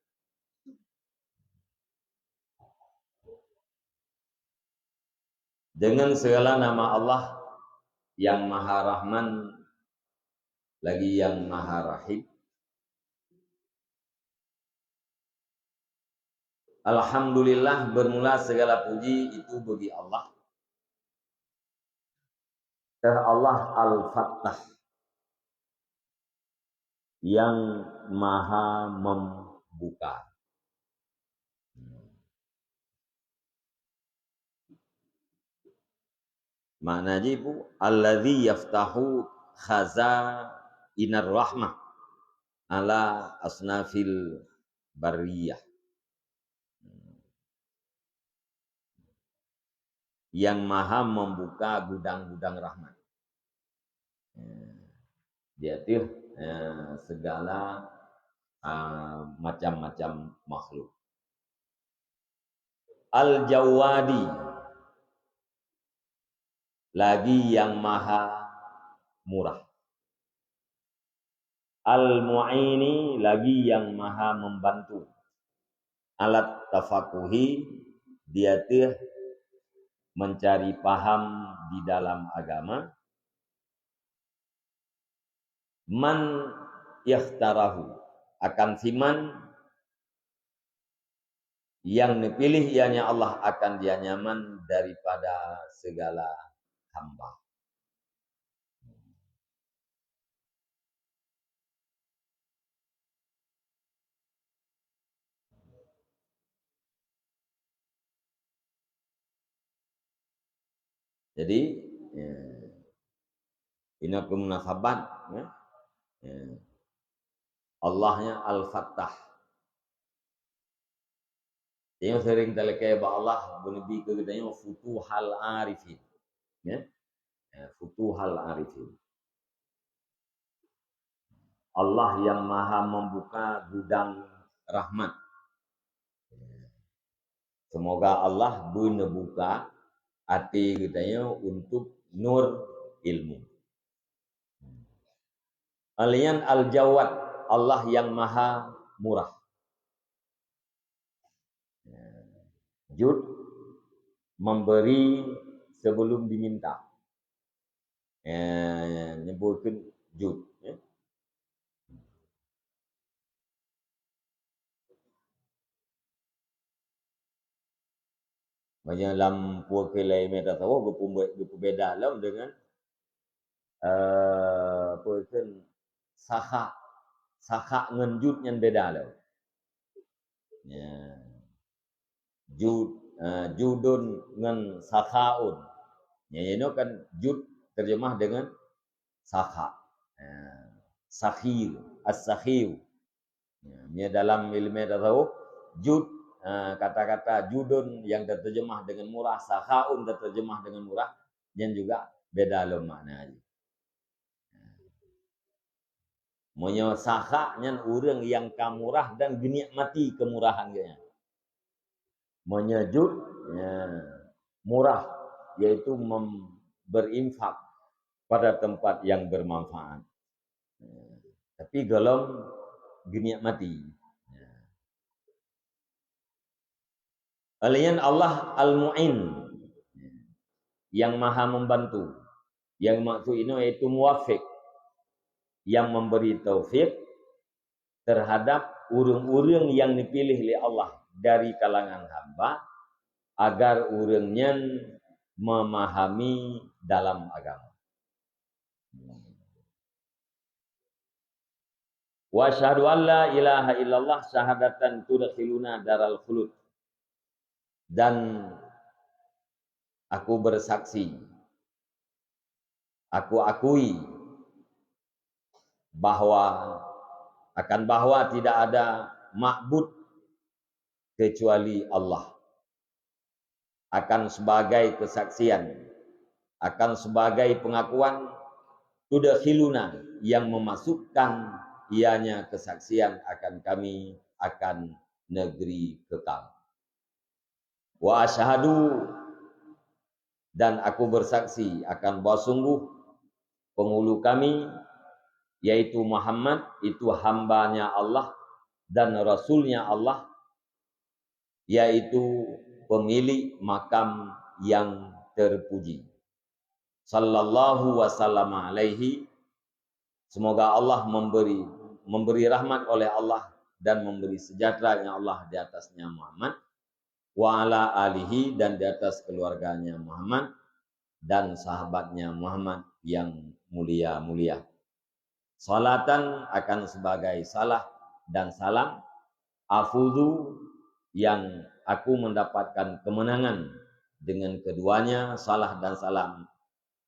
Dengan segala nama Allah yang Maha Rahman lagi yang Maha Rahim. Alhamdulillah, bermula segala puji itu bagi Allah. Allah Al-Fattah yang Maha membuka. Maknanya ibu, alladzi yaftahu khazainar rahmah ala asnafil bariyah. Yang Maha membuka gudang-gudang rahmat. Dia itu segala macam-macam makhluk. Al-Jawadi, lagi yang Maha murah. Al-Mu'ini, lagi yang Maha membantu. Alat tafakuhi, dia tuh mencari paham di dalam agama. Man yakhtarahu, akan siman yang dipilih ianya Allah akan dia nyaman daripada segala hamba. Jadi ini munasabat ya. Allahnya Al-Fattah. Yang sering telekai ba Allah lebih ke gedanya futuhal arifin. Ya. Futuhal arifin. Allah yang Maha membuka gudang rahmat. Semoga Allah buka hati gedanya untuk nur ilmu. Alian al-Jawad, Allah yang Maha murah. Jud, memberi sebelum diminta. Nyebutkan jud. Banyak dalam puak kelai meta tahu berbeda lah dengan person sakha ngenjut yang beda lah. Ya. Judun ngen sakhaun. Ya ini kan jud terjemah dengan sakha. Sakhir, as-sakhir. Ya, dalam ilmu tahu jud kata-kata judun yang terjemah dengan murah, sakhaun terjemah dengan murah, dan juga beda lo maknanya. Monya sakha nyan orang yang kamurah dan genikmati kemurahan dia. Menyejut ya, murah yaitu berinfak pada tempat yang bermanfaat. Tapi golong geniak mati. Alian Allah Al-Mu'in, yang maha membantu. Yang maksud ini yaitu muwafiq, yang memberi taufik terhadap urang-urang yang dipilih oleh Allah dari kalangan hamba agar urangnya memahami dalam agama. Wa asyhadu an la ilaha illallah syahadatan tudkhiluna daral khulud. Dan aku bersaksi, aku akui bahwa tidak ada ma'bud kecuali Allah. Akan sebagai kesaksian, akan sebagai pengakuan, tudkhiluna, yang memasukkan ianya kesaksian akan kami akan negeri kekal. Wa asyhadu, dan aku bersaksi akan bahwa sungguh penghulu kami yaitu Muhammad itu hambanya Allah dan Rasulnya Allah, yaitu pemilik makam yang terpuji. Sallallahu wasallam alaihi, semoga Allah memberi rahmat oleh Allah dan memberi sejahtera yang Allah di atasnya Muhammad, wa ala alihi, dan di atas keluarganya Muhammad dan sahabatnya Muhammad yang mulia-mulia. Salatan akan sebagai salah dan salam, afudu, yang aku mendapatkan kemenangan dengan keduanya, salah dan salam,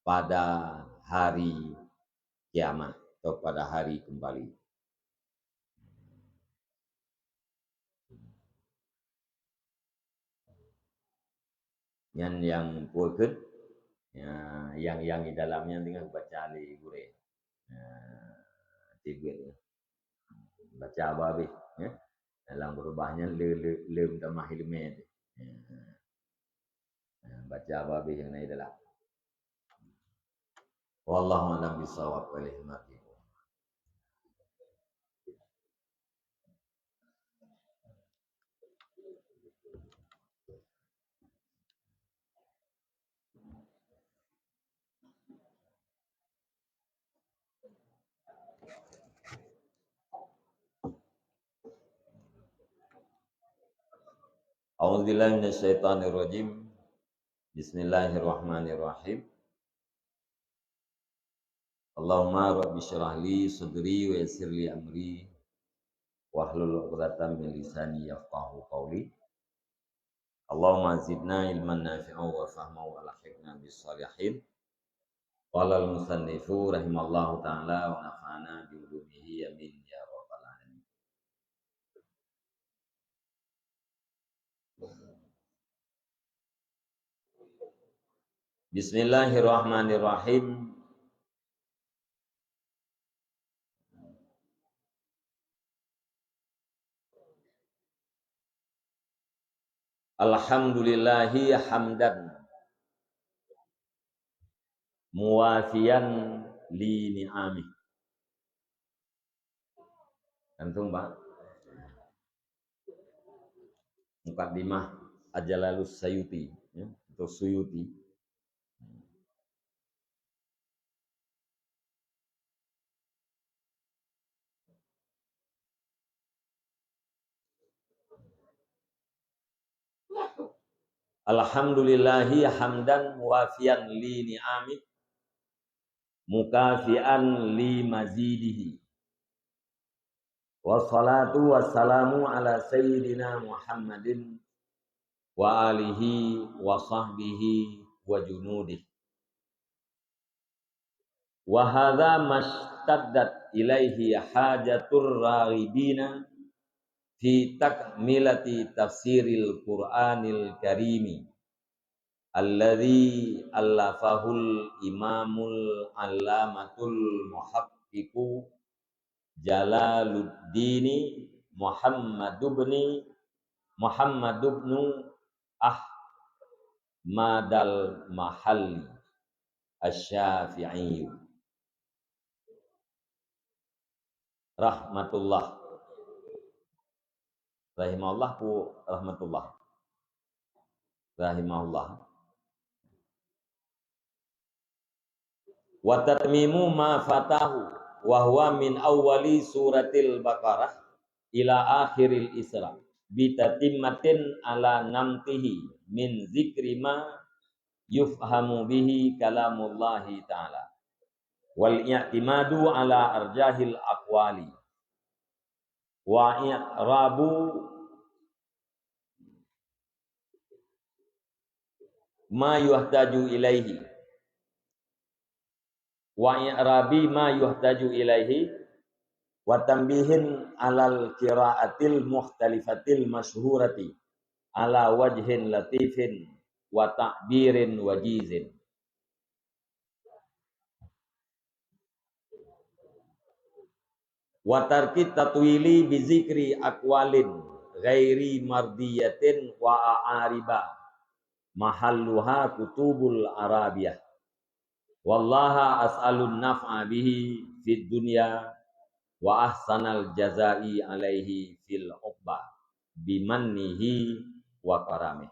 pada hari kiamat atau pada hari kembali. Yang puekeun, ya, yang di dalamnya tinggal baca li gure. Tibet baca babi, ya. Dalam berubahnya le damah ilmu. Baca babi yang naik dalam. Wallahu a'lam bishawab wal hikmah. A'udzubillahi minasyaitonirrajim. Bismillahirrahmanirrahim. Allahumma rabbi syrah li sadri wa yassir li amri wahlul 'uqdatam min lisani yafqahu qawli. Allahumma zidna ilman nafi'an wa fahman wa alhiqna bis salihin. Qala al-musannifu rahimallahu ta'ala wa nafa'ana bi ulumihi amin ya rabbal alamin. Bismillahirrahmanirrahim. Alhamdulillahi hamdan muwafiyan li ni'amih. Antum Pak? Muqaddimah Ajalalus Sayuti, ya, atau Suyuti. Alhamdulillahi hamdan muwafiyan li ni'amih mukafian li mazidihi. Wassalatu wassalamu ala sayyidina Muhammadin wa alihi wa sahbihi wa junudih. Wa hadza mashtaddat ilaihi hajatur raghibina fi takmilati tafsiril Qur'anil Karimi alladzi allafahul imamul allamatul muhaqqiqu Jalaluddin Muhammad ibn Ahmad al-Mahalli Asy-Syafi'i rahmatullah rahimahullah pu rahmatullah rahimahullah wa tatmimu ma fatahu wa huwa min awwali suratil Baqarah ila akhiril Isra bitatimmatin ala namtihi min zikri ma yufhamu bihi kalamullahi ta'ala wal i'timadu ala arjahil aqwali wa i'rabu ma yuhtaju ilaihi wa i'rabi ma yuhtaju ilaihi wa tambihin alal qiraatil mukhtalifatil masyhurati ala wajhin latifin wa ta'birin wajizin wa tarki tatwili bi zikri aqwalin ghairi mardiyatin wa a'ariba mahalluha kutubul arabiyah wallaha as'alun naf'a bihi fid dunya wa ahsanal jazai alaihi fil uqba bimannihi wa karamih.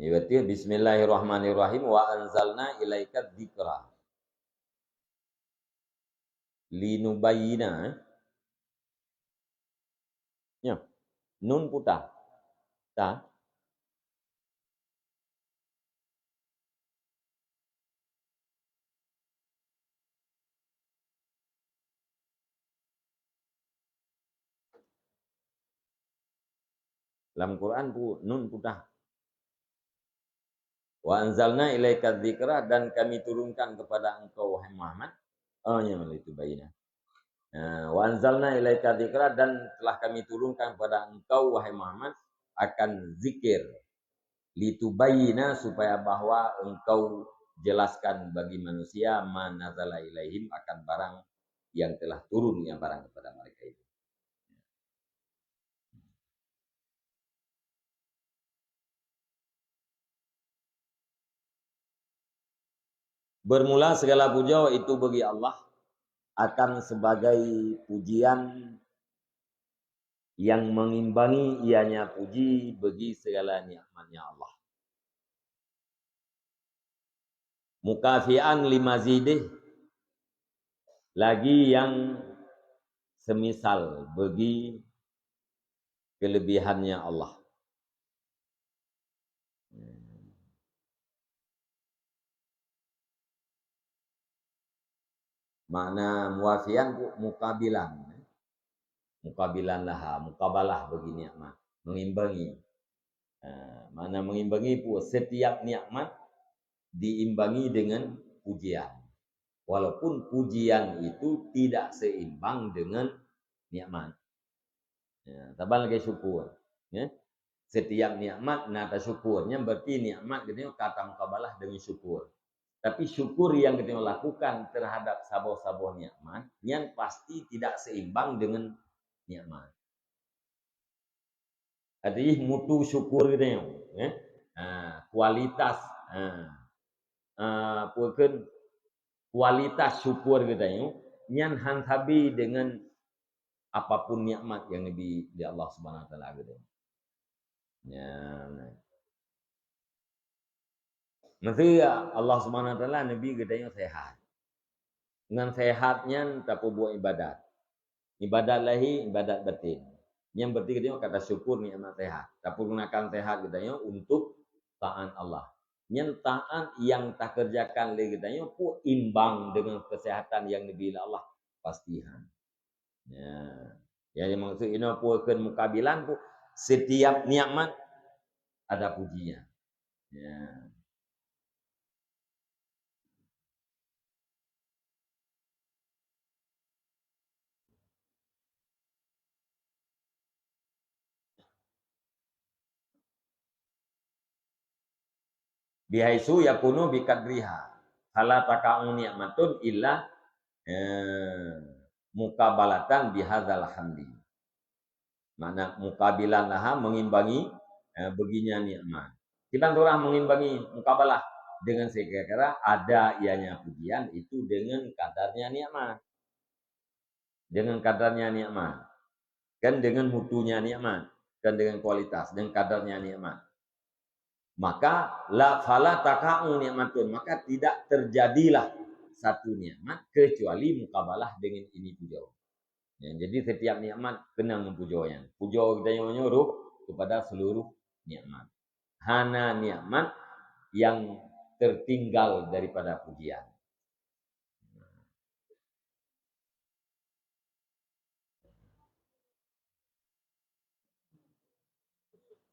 Ini berarti bismillahirrahmanirrahim wa anzalna ilaika dzikra linubayyina ya nun puta ta dalam Quran pu nun puta wa anzalna ilaika dzikra dan kami turunkan kepada engkau wahai Muhammad ya itu bayina wa anzalna ilaika dzikra dan telah kami turunkan kepada engkau wahai Muhammad akan zikir litubayyina supaya bahwa engkau jelaskan bagi manusia manazala ilaihim akan barang yang telah turun yang barang kepada mereka itu. Bermula segala puja itu bagi Allah akan sebagai pujian yang mengimbangi ianya puji bagi segala nikmatnya Allah. Mukafian limazidih lagi yang semisal bagi kelebihannya Allah. Makna muafian mukabilan. Mukabilan laha, mukabalah bagi nikmat, mengimbangi. Makna mengimbangi pun setiap nikmat diimbangi dengan pujian. Walaupun pujian itu tidak seimbang dengan nikmat. Ya, tabal lagi syukur. Ya. Setiap nikmat nada syukurnya berarti nikmat kita kata mukabalah dengan syukur. Tapi syukur yang kita lakukan terhadap sabar-sabar nikmat yang pasti tidak seimbang dengan nikmat. Artinya mutu syukur kita ya. Kualitas bukan kualitas syukur kita yang hantabi dengan apapun nikmat yang di Allah Subhanahu wa taala gitu. Ya. Nanti Allah Subhanahu wa taala nabi kita sehat. Dengan sehatnya tak buat ibadat. Ibadat lahi, ibadat batin. Yang berarti kita kata syukur nikmat sehat. Tak gunakan sehat kita untuk taat Allah. Yang taat yang tak kerjakan lagi kita pun imbang dengan kesehatan yang diberi Allah pastihan. Ya. Yang maksud ini pun mukabilan pun setiap nikmat ada pujinya. Ya. Bihaisu yakunu bikadriha. Fala taka'u ni'matun illa mukabalatan bihadzal hamdi. Mana mukabilan laha mengimbangi beginya nikmat. Kita orang mengimbangi mukabalah dengan sekira-kira ada ianya pujian itu dengan kadarnya nikmat. Dengan kadarnya nikmat. Kan dengan mutunya nikmat, dan dengan kualitas, dengan kadarnya nikmat. Maka la fala taka'u nikmatun, maka tidak terjadilah satu nikmat kecuali mukabalah dengan ini puja. Ya, jadi setiap nikmat kena mempujonya. Pujo kita menyuruh kepada seluruh nikmat. Hana nikmat yang tertinggal daripada pujian.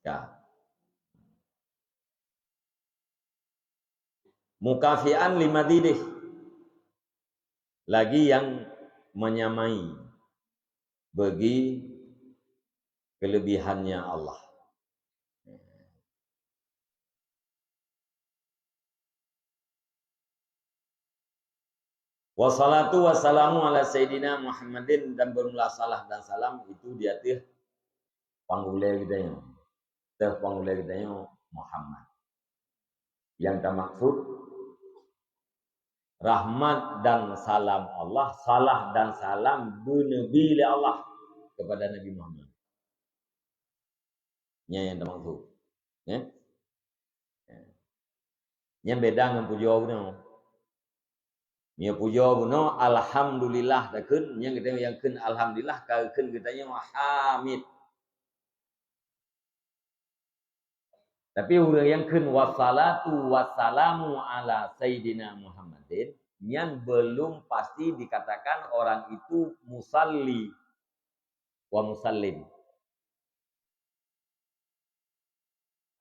Ya. Mukafian lima didih. Lagi yang menyamai bagi kelebihannya Allah. Wassalatu wassalamu ala Sayyidina Muhammadin, dan bermula salah dan salam itu di atas panggule kita panggule kita Muhammad. Yang termaksud rahmat dan salam Allah, salah dan salam benabi Allah kepada Nabi Muhammad. Yang termaksud. Ya. Yang beda dengan puja benar. Nya puja benar alhamdulillah takun, yang kita yang kun alhamdulillah kun kita yang hamid. Tapi orang yang kun wassalatu wassalamu ala Sayyidina Muhammadin, yang belum pasti dikatakan orang itu musalli wa musallim.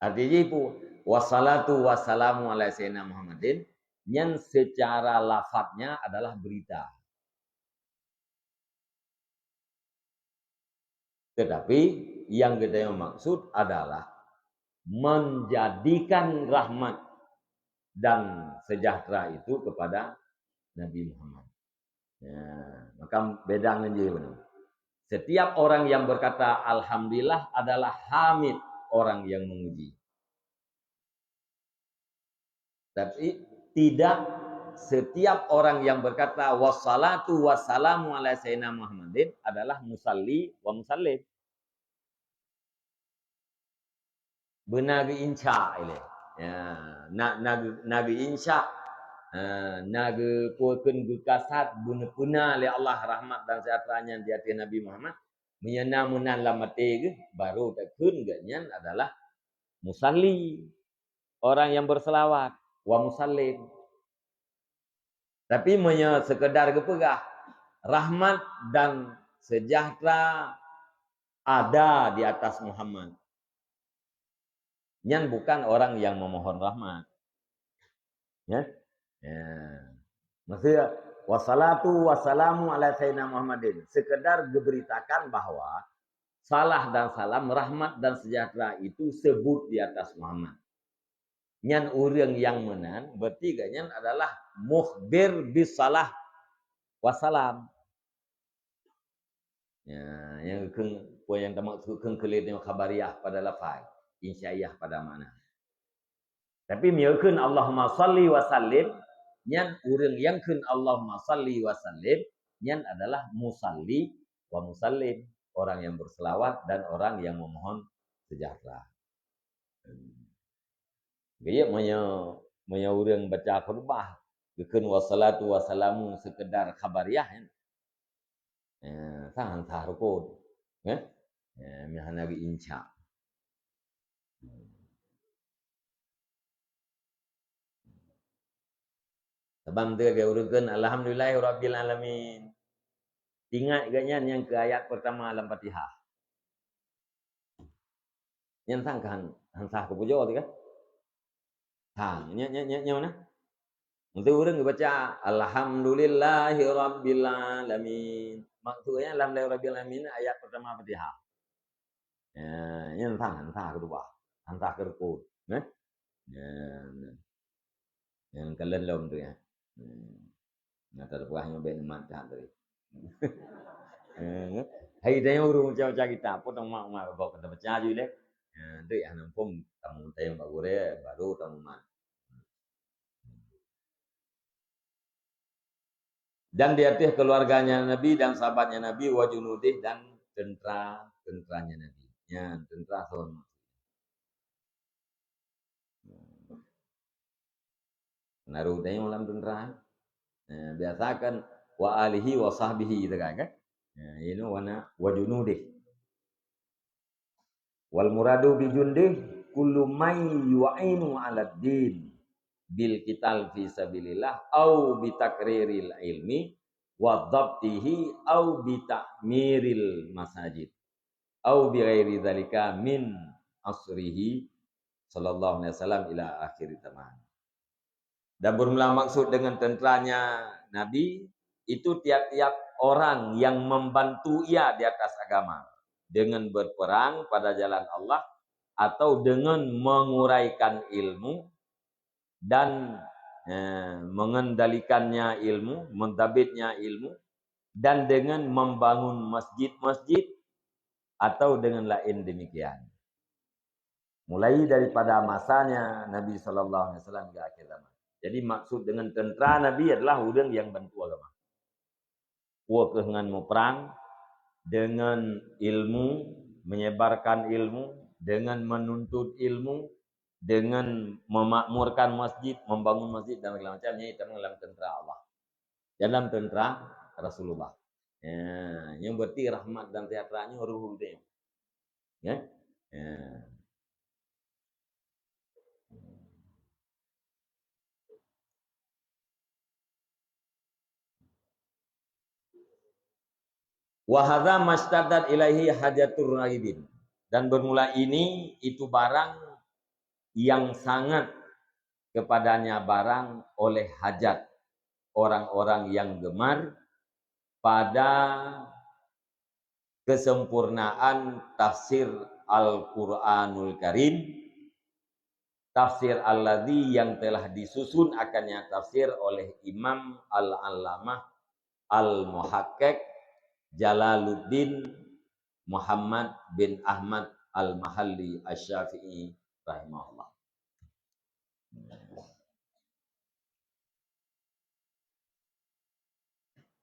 Artinya itu wassalatu wassalamu ala Sayyidina Muhammadin, yang secara lafadznya adalah berita. Tetapi yang kita maksud adalah menjadikan rahmat dan sejahtera itu kepada Nabi Muhammad. Ya, maka beda dengan dia benar. Setiap orang yang berkata alhamdulillah adalah hamid, orang yang memuji. Tapi tidak setiap orang yang berkata wassalatu wassalamu ala sayyidina Muhammadin adalah musalli wa musallim. Benagi insya ile. Ya, nagi insya nagi pukeun gukasat bunepuna li Allah rahmat dan sejahteranya di hati Nabi Muhammad menyanamunan lamate baru takun ganyan adalah musalli, orang yang berselawat, wa musallim. Tapi sekedar kepegah rahmat dan sejahtera ada di atas Muhammad. Nyan bukan orang yang memohon rahmat. Ya. Ya. Maksudnya wassalatu wassalamu ala sayyidina Muhammadin. Sekedar diberitakan bahwa salah dan salam, rahmat dan sejahtera itu sebut di atas Muhammad. Nyan orang yang menan, berarti nyan adalah mukhbir bisalah wassalam. Ya, yang termaksud kengkelitnya khabariyah pada lafaz, insya'iyah pada mana. Tapi mieukeun Allahumma shalli wa sallim, nyan urang yang keun Allahumma shalli wa sallim, nyan adalah musalli wa musallim, orang yang berselawat dan orang yang memohon sejahtera. Gaya manya urang baca khutbah, keun wassalatu wassalamu sekedar khabariyah. Tahan taharukun. Ya. Mihana bi insya. Sebab dia urutkan alhamdulillahirabbil alamin. Ingat ganyan yang ke ayat pertama dalam Fatihah. Yang sangkan hansah ke pujo tu kan? Nya mana? Untuk orang baca alhamdulillahirabbil alamin. Maksudnya alhamdulillahirabbil alamin ayat pertama Fatihah. Yang hansah kedua, hansah kedua. Nah. Yang kalian lom tu ya. Nah terbuah yang ben mata tu. Hai dia urung macam kita potong mak bawa ke tempat caji leh. Tu ya nampung tamu tayang baru tamu mak. Dan di atas keluarganya Nabi dan sahabatnya Nabi wa junudih dan tentranya Nabi. Ya, tentera son. Naruh tanya malam tentera. Biasakan wa alihi wa sahbihi gitu kan. Ini wana wa junudih. Wal muradu bi jundih kullu may yu'inu 'ala din bil qital fi sabilillah au bi takriril ilmi wa dhabtihi au bi ta'miril masajid au bi ghairi dzalika min asrihi sallallahu alaihi wasallam ila akhir zaman. Dan bermula maksud dengan tenteranya Nabi itu tiap-tiap orang yang membantu ia di atas agama dengan berperang pada jalan Allah atau dengan menguraikan ilmu dan mengendalikannya ilmu, mentadbirnya ilmu, dan dengan membangun masjid-masjid atau dengan lain demikian. Mulai daripada masanya Nabi sallallahu alaihi wasallam hingga akhir zaman. Jadi maksud dengan tentera Nabi adalah orang yang bantu agama. Wa dengan mau perang dengan ilmu, menyebarkan ilmu, dengan menuntut ilmu, dengan memakmurkan masjid, membangun masjid dan segala macamnya itu dalam tentera Allah. Dalam tentera Rasulullah. Ya, yang berarti rahmat dan sejahteranya ruh dia. Ya. Ya. Wa hadza mastadat ilaihi hajatur raibin. Dan bermula ini itu barang yang sangat kepadanya barang oleh hajat orang-orang yang gemar pada kesempurnaan tafsir Al-Qur'anul Karim, tafsir alladzi yang telah disusun akannya tafsir oleh Imam Al-Allamah Al-Muhaqqiq Jalaluddin Muhammad bin Ahmad Al-Mahalli Asy-Syafi'i rahimahullah.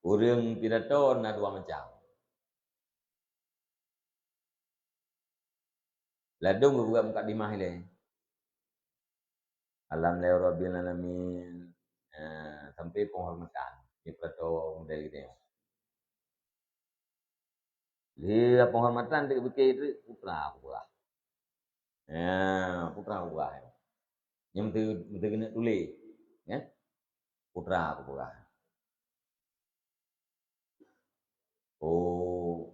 Urang pidato na dua macam. Ladung buka muka dimah ile. Alhamdulillah rabbil alamin. Sampai penghormatan di pidato model itu. Dia penghormatan dia bikin itu putra buah. Putra buah. Yang mesti kena tulis. Ya. Putra buah. Oh,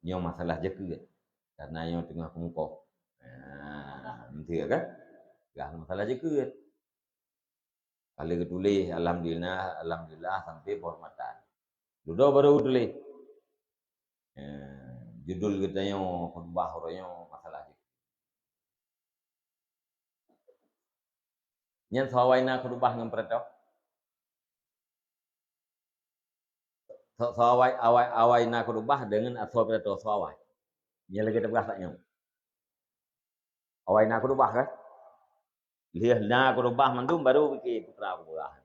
yang masalah jaga. Karena yang tengah kungkok. Nanti kan? Gak masalah jaga. Kalau tulis alhamdulillah sampai penghormatan. Duduk baru tulis. Judul kita yang khutbah orang masalah jaga. Yang sawaina khutbah dengan perintah. Awai nak berubah dengan asal perintah sawai. Yang lagi terbelah taknya. Awai nak berubah kan? Lihat nak berubah mandum baru bikin putra berubah.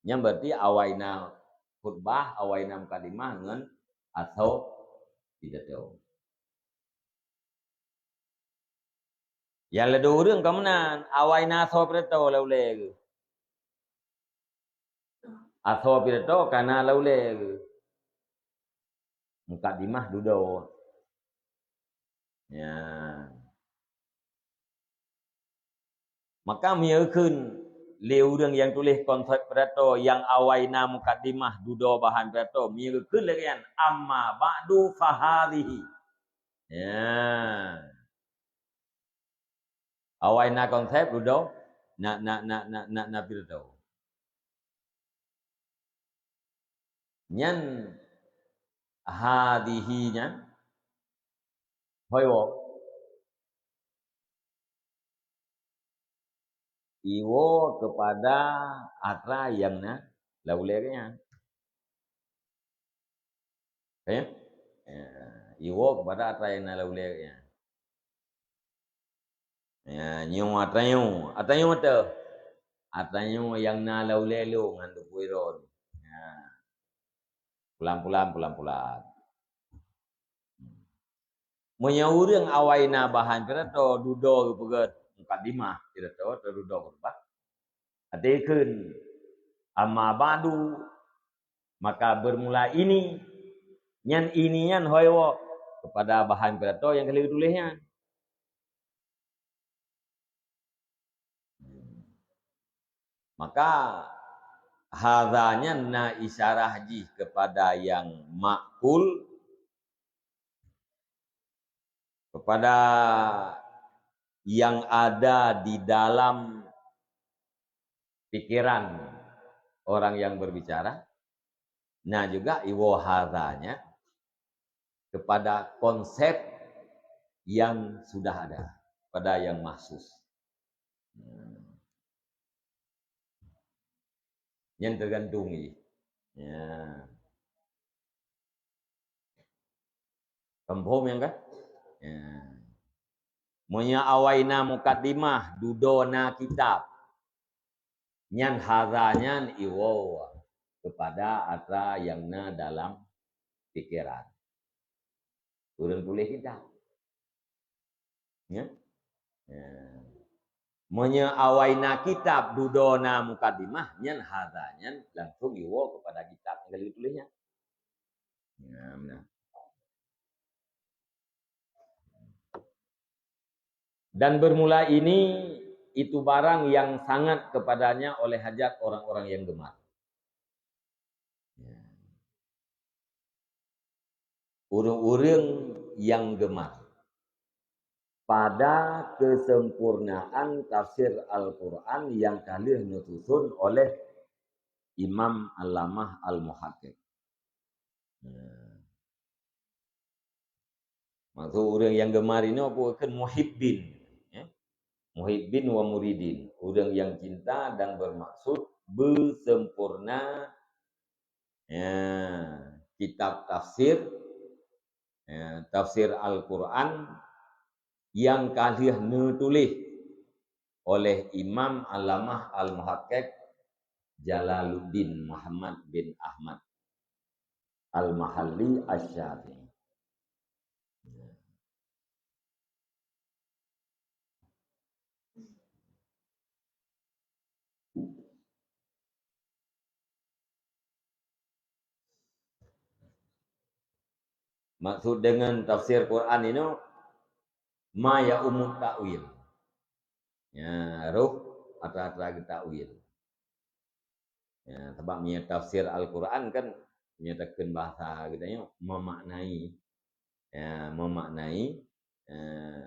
Yang berarti awai nak khutbah, awai nak kalimah dengan asal tidak tahu. Yang ledo orang kamu nan awai nak asal perintah lauleh. Asal perintah karena lauleh. Mukadimah duduk. Ya. Maka mieukeun liurang yang tulis konsep preto yang awaina mukadimah duduk bahan preto mieukeun lagi amma ba'du fahadhihi. Ya. Awaina konsep duduk na preto. Nyan hadihinya hoyo Iwo kepada atra yang na laulernya. Ya? Iwo kepada atra yang na laulernya. Ya, nyu atrayo. Atrayo tu. Atrayo yang na laulelo ngan tu puiron. Ya. Pulang-pulang. Munya urang awaina bahan kerato dudo peget mukadimah kerato dudo berbat. Atekeun amma badu maka bermula ini nyan inian hoyo kepada bahan kerato yang kali tulisnya. Maka hadanya na isyarah haji kepada yang makul, kepada yang ada di dalam pikiran orang yang berbicara. Nah juga iwo hadanya kepada konsep yang sudah ada, pada yang mahsus. Yang tergantung ini. Ya. Kempom yang kan? Ya. Munya awaina mukaddimah dudona kitab. Nyan hadanya iwo kepada atra yang na dalam pikiran. Turun tulis kita. Ya. Ya. Munya awaina kitab dudona mukaddimah nyan hadanya langsung iwo kepada kitab yang tulisnya. Ya, benar. Dan bermula ini itu barang yang sangat kepadanya oleh hajat orang-orang yang gemar. Urang-urang yang gemar pada kesempurnaan tafsir Al-Quran yang kalih disusun oleh Imam Allamah Al-Muhaqqiq. Maksud orang yang gemar ini apa? Kan muhibbin. Muhibbin wa muridin. Orang yang cinta dan bermaksud bersempurna kitab tafsir, tafsir Al-Quran yang kalih nutulis oleh Imam Allamah Al-Muhaqqiq Jalaluddin Muhammad bin Ahmad Al-Mahalli Asy-Syafi'i. Maksud dengan tafsir Quran ini ma ya umum ta'wil. Ya, ruh atra-atra ta'wil. Ya, sebab punya tafsir Al-Quran kan menyatakan bahasa katanya memaknai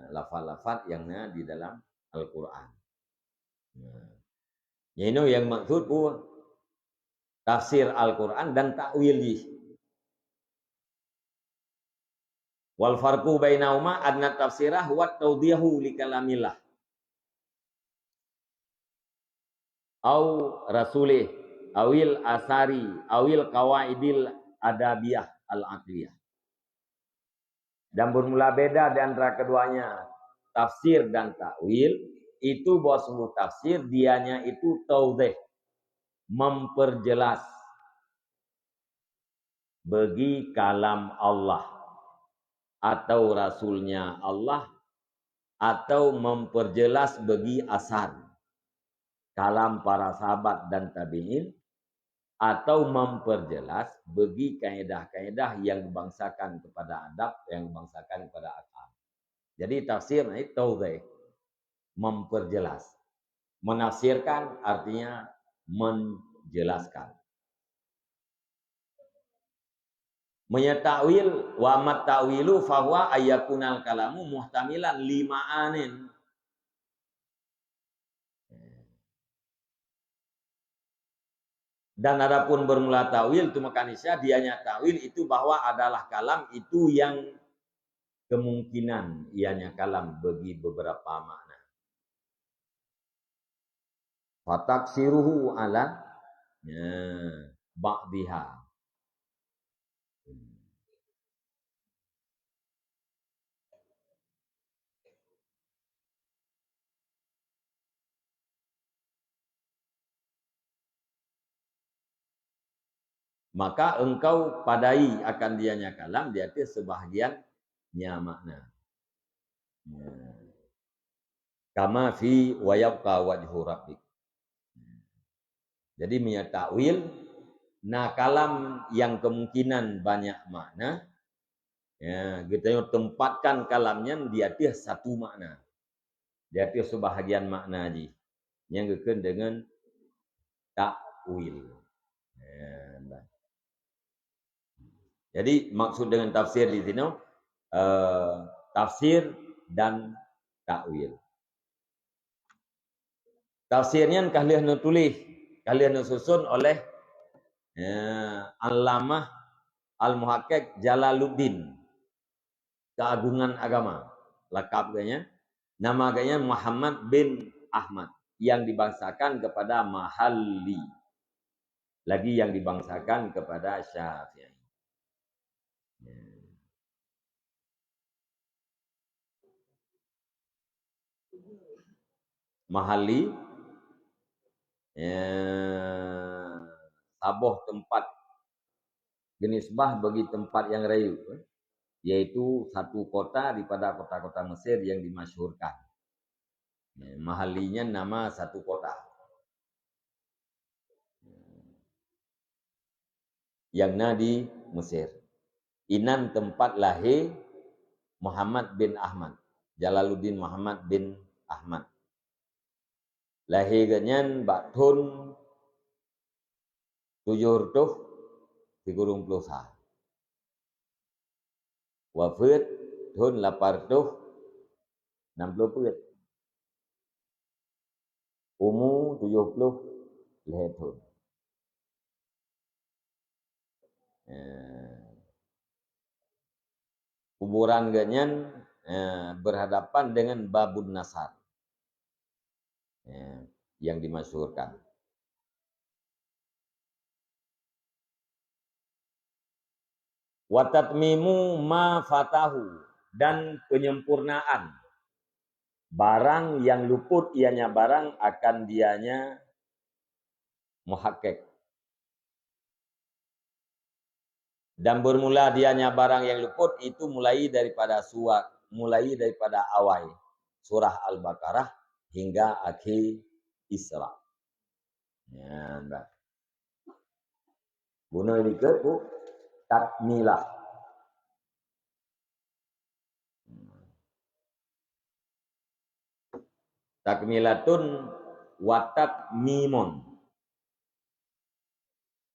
lafaz-lafaz yang ada di dalam Al-Quran. Ya, ini yang maksud pun tafsir Al-Quran dan ta'wil. Wal farqu bainahuma adna tafsirah wa tawdihu li kalamillah au rasulih awil asari awil qawaidil adabiyah al-aqliyah. Dan bermula beda di antara keduanya tafsir dan takwil itu bahwa sungguh tafsir dianya itu taudih, memperjelas bagi kalam Allah atau Rasulnya Allah, atau memperjelas bagi asar kalam para sahabat dan tabi'in, atau memperjelas bagi kaedah-kaedah yang membangsakan kepada adab, yang membangsakan kepada akal. Jadi tafsir itu taudih, memperjelas. Menafsirkan artinya menjelaskan. Menyatakwil wa mat ta'wilu fahuwa ayakunal kalamu muhtamilan lima'anin. Dan adapun bermula ta'wil itu mekanisnya dianya ta'wil itu bahwa adalah kalam itu yang kemungkinan ianya kalam bagi beberapa makna. fataksiruhu ala ba'diha. Maka engkau padai akan dianya kalam, dia itu sebahagiannya makna. Kama fi wa yabqa wajhu rabbik. Jadi punya takwil, nah kalam yang kemungkinan banyak makna, ya, kita tempatkan kalamnya dia itu satu makna. Dia itu sebahagian makna aja. Yang gekun dengan takwil. Ya, jadi maksud dengan tafsir di sini tafsir dan takwil. Tafsirnya kalian tulis, kalian susun oleh Allamah Al-Muhaqqiq Jalaluddin, keagungan agama. Lakabnya, namanya Muhammad bin Ahmad, yang dibangsakan kepada Mahalli. Lagi yang dibangsakan kepada Syafi'i. Mahalli saboh tempat genisbah bagi tempat yang rayu, yaitu satu kota daripada kota-kota Mesir yang dimasyhurkan. Mahallinya nama satu kota yang di Mesir. Inan tempat lahir Muhammad bin Ahmad, Jalaluddin Muhammad bin Ahmad. Lahirnya Baktun 730 wafat tahun 860 umur 70 tahun. Kuburan ganyan berhadapan dengan Babun Nasar yang dimasyhurkan. Wa tatmimu ma fatahu, dan penyempurnaan barang yang luput ianya barang akan dianya muhakkik. Dan bermula dianya barang yang luput itu mulai daripada awal surah Al-Baqarah hingga akhir Isra. Ya, Mbak. Guna ini ke takmilah. Takmilatun wa tatmimun,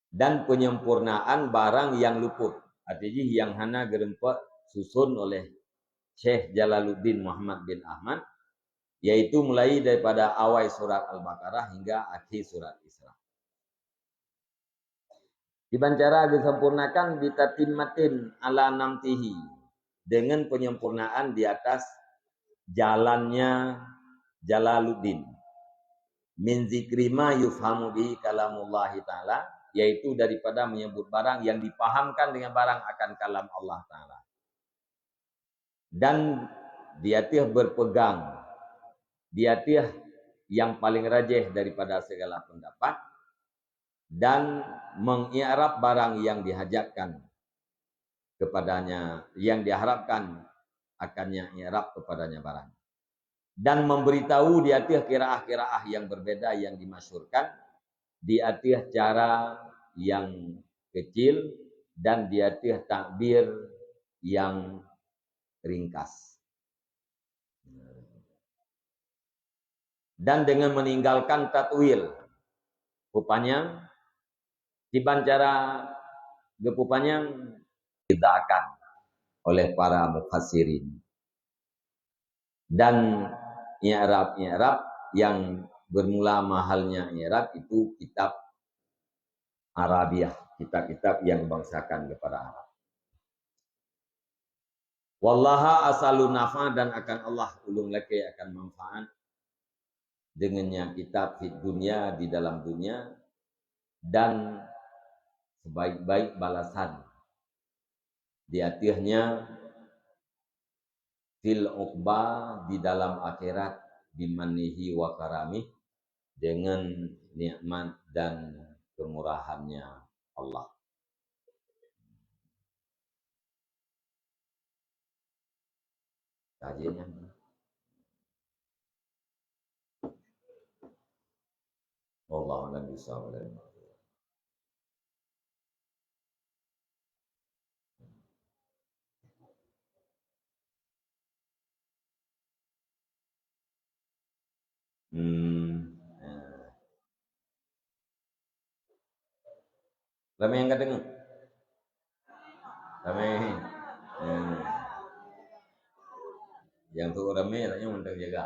dan penyempurnaan barang yang luput. Artinya yang hana gerempak susun oleh Syekh Jalaluddin Muhammad bin Ahmad, yaitu mulai daripada awal surat Al-Baqarah hingga akhir surat Isra. Dibancara disempurnakan bitatimmatin ala namtihi, dengan penyempurnaan di atas jalannya Jalaluddin. Min zikri ma yufhamu bi kalamullahi ta'ala, yaitu daripada menyebut barang yang dipahamkan dengan barang akan kalam Allah Ta'ala. Dan dia berpegang, dia yang paling rajih daripada segala pendapat, dan mengi'rab barang yang dihajatkan kepadanya, yang diharapkan akannya i'rab kepadanya barang. Dan memberitahu di atas kiraah-kiraah yang berbeda yang dimasyhurkan, di atas cara yang kecil, dan di atas takbir yang ringkas. Dan dengan meninggalkan tatwil, rupanya dibancara gepupanya dibedakan oleh para mufassirin. Dan i'rab yang bermula mahalnya i'rab itu kitab Arabiah, kitab-kitab yang bangsakan kepada Arab. Wallaha asalu nafa, dan akan Allah ulung laki akan manfaat dengannya kitab di dunia, di dalam dunia, dan sebaik-baik balasan di akhirnya fil uqba, di dalam akhirat, bimanihi wa karamih, dengan nikmat dan kemurahannya Allah. Kajiannya Allah alam bisawab. Ramai yang kadang ramai yang tu ramai tanya mentang jaga.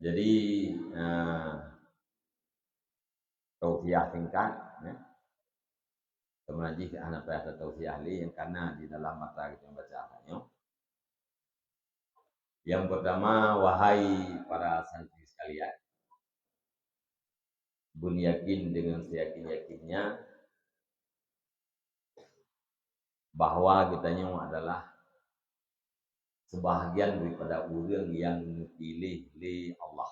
Jadi taufiah singkat ya. Kemudian anak bahasa taufiah li yang karena di dalam mata kita bacaannya. Yang pertama, wahai para santri sekalian, bun yakin dengan seyakin-yakinnya bahwa kitanya adalah sebahagian daripada orang yang dipilih oleh Allah.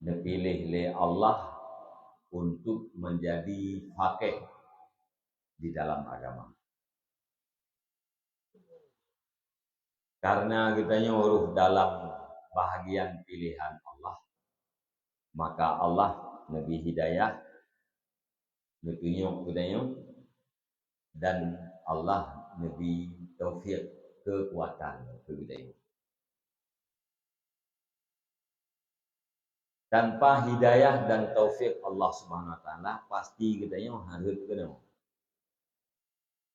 Dipilih oleh Allah untuk menjadi faqih di dalam agama. Karena kitanya huruf dalam bahagian pilihan Allah, maka Allah Nabi Hidayah, Nabi Hidayah, dan Allah Nabi Taufik, kekuatan kehidayah. Tanpa hidayah dan taufik Allah Subhanahu wa taala, pasti kitanya harus kena.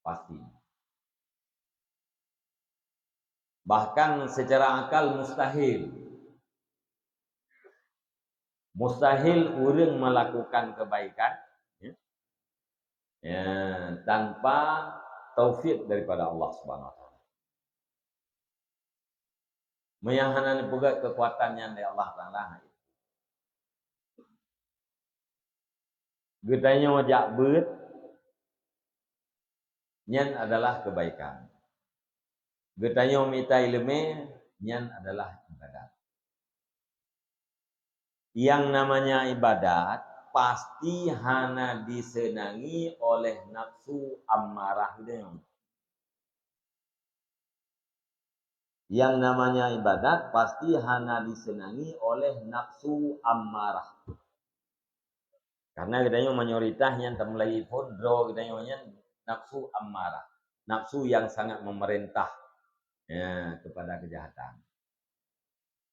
Pasti. Bahkan secara akal mustahil. Mustahil orang melakukan kebaikan ya, tanpa taufik daripada Allah Subhanahu wa taala. Meyahanan juga kekuatannya dari Allah taala. Getanya wajak beut nyan adalah kebaikan. Getanya minta ilmu nyan adalah ibadat. Yang namanya ibadat pasti hana disenangi oleh nafsu ammarah itu. Yang namanya ibadat pasti hana disenangi oleh nafsu ammarah. Karena kita mayoritas yang temulai fondro kita nafsu ammarah, nafsu yang sangat memerintah ya, kepada kejahatan.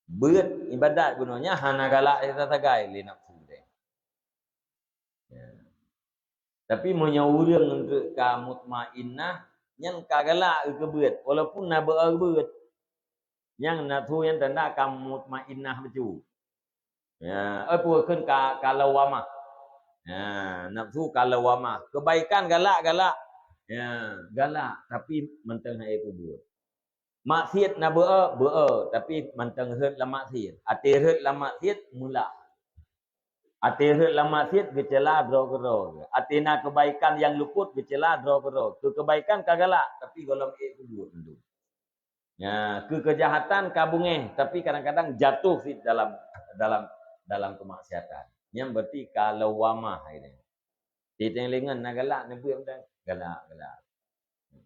Beut ibadat gunanya hana galak kita tagai li nafsu dia. Ya. Tapi menyaurang untuk ka mutmainnah yang kagalak ke beut walaupun na beut. Yang nafsu yang tanda ka mutmainnah becu. Ya, apa kan ka lawamah. Ya, nafsu ka lawamah. Kebaikan galak. Ya, galak tapi mentang hai kubur. Maksiat na beul tapi mentang hurt la maksiat. Ate hurt la maksiat mula. Ate hurt la maksiat gecela dro. Ate na kebaikan yang luput gecela dro. Kebaikan kagalak tapi golong kubur dulu. Ya, kejahatan kabungeh tapi kadang-kadang jatuh di dalam kemaksiatan. Yang berarti kalau wamah ini. Kita lengan na galak ni buat dah galak.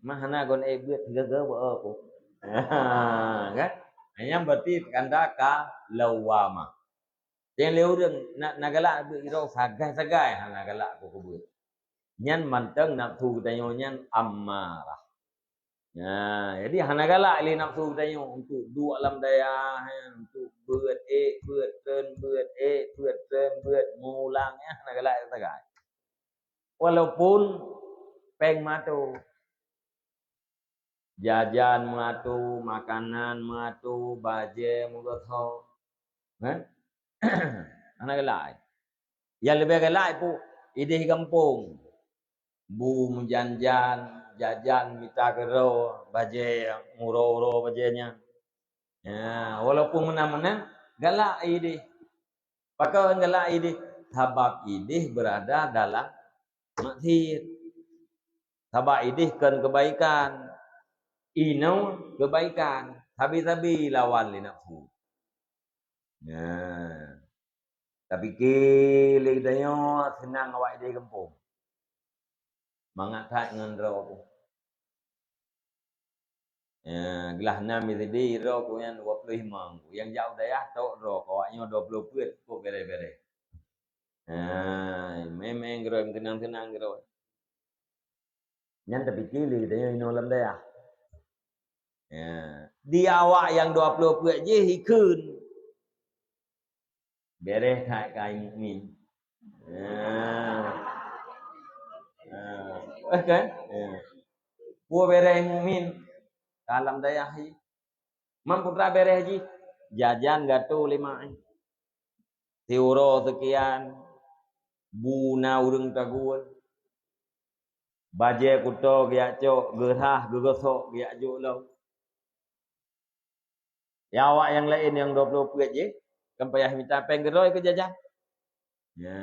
Mahana gon buat gaga apa. Kan? Yang berarti kanda ka lawama. Yang leureung na galak iro sagai hana galak ko buat. Nyan manteng nafsu tanyo nyan ammarah. Ya, jadi hana galak li nafsu tanyo untuk dua alam daya untuk buat mulangnya hana galak sagai. Walaupun peng matu jajan matu, makanan matu, baje mugatho. Kan? Anak galak. Yang lebih galak itu ide kampung. Bu menjanjan, jajan minta kero baje muro-uro bajenya. Ya, walaupun menang-menang galak idih. Pakai galak idih sebab idih berada dalam maksiat. Sebab idih kan kebaikan. Ino kebaikan. Tabi-tabi lawan li nafsu. Ya. Tapi kili dayo senang awak idih kampung. Mangat dengan roh. Gelah 6 jadi roh ku yang 25. Yang jauh daya tok roh awaknya 20 put ku bere-bere. Memang geroy tenang-tenang geroy. Yang tapi kili kita ino lam daya. Di awak yang 20 put je hikun. Bere kai mukmin. Kan? Ku bere mukmin. Dalam daya hi. Mampu ra bere haji. Jajan gato 5. Teuro sekian. Buna urang taguan. Baje kuto giak cok gerah gegosok giak juk lau. Ya awak yang lain yang 20 pet je kan payah minta peng geroi ke jajan. Ya,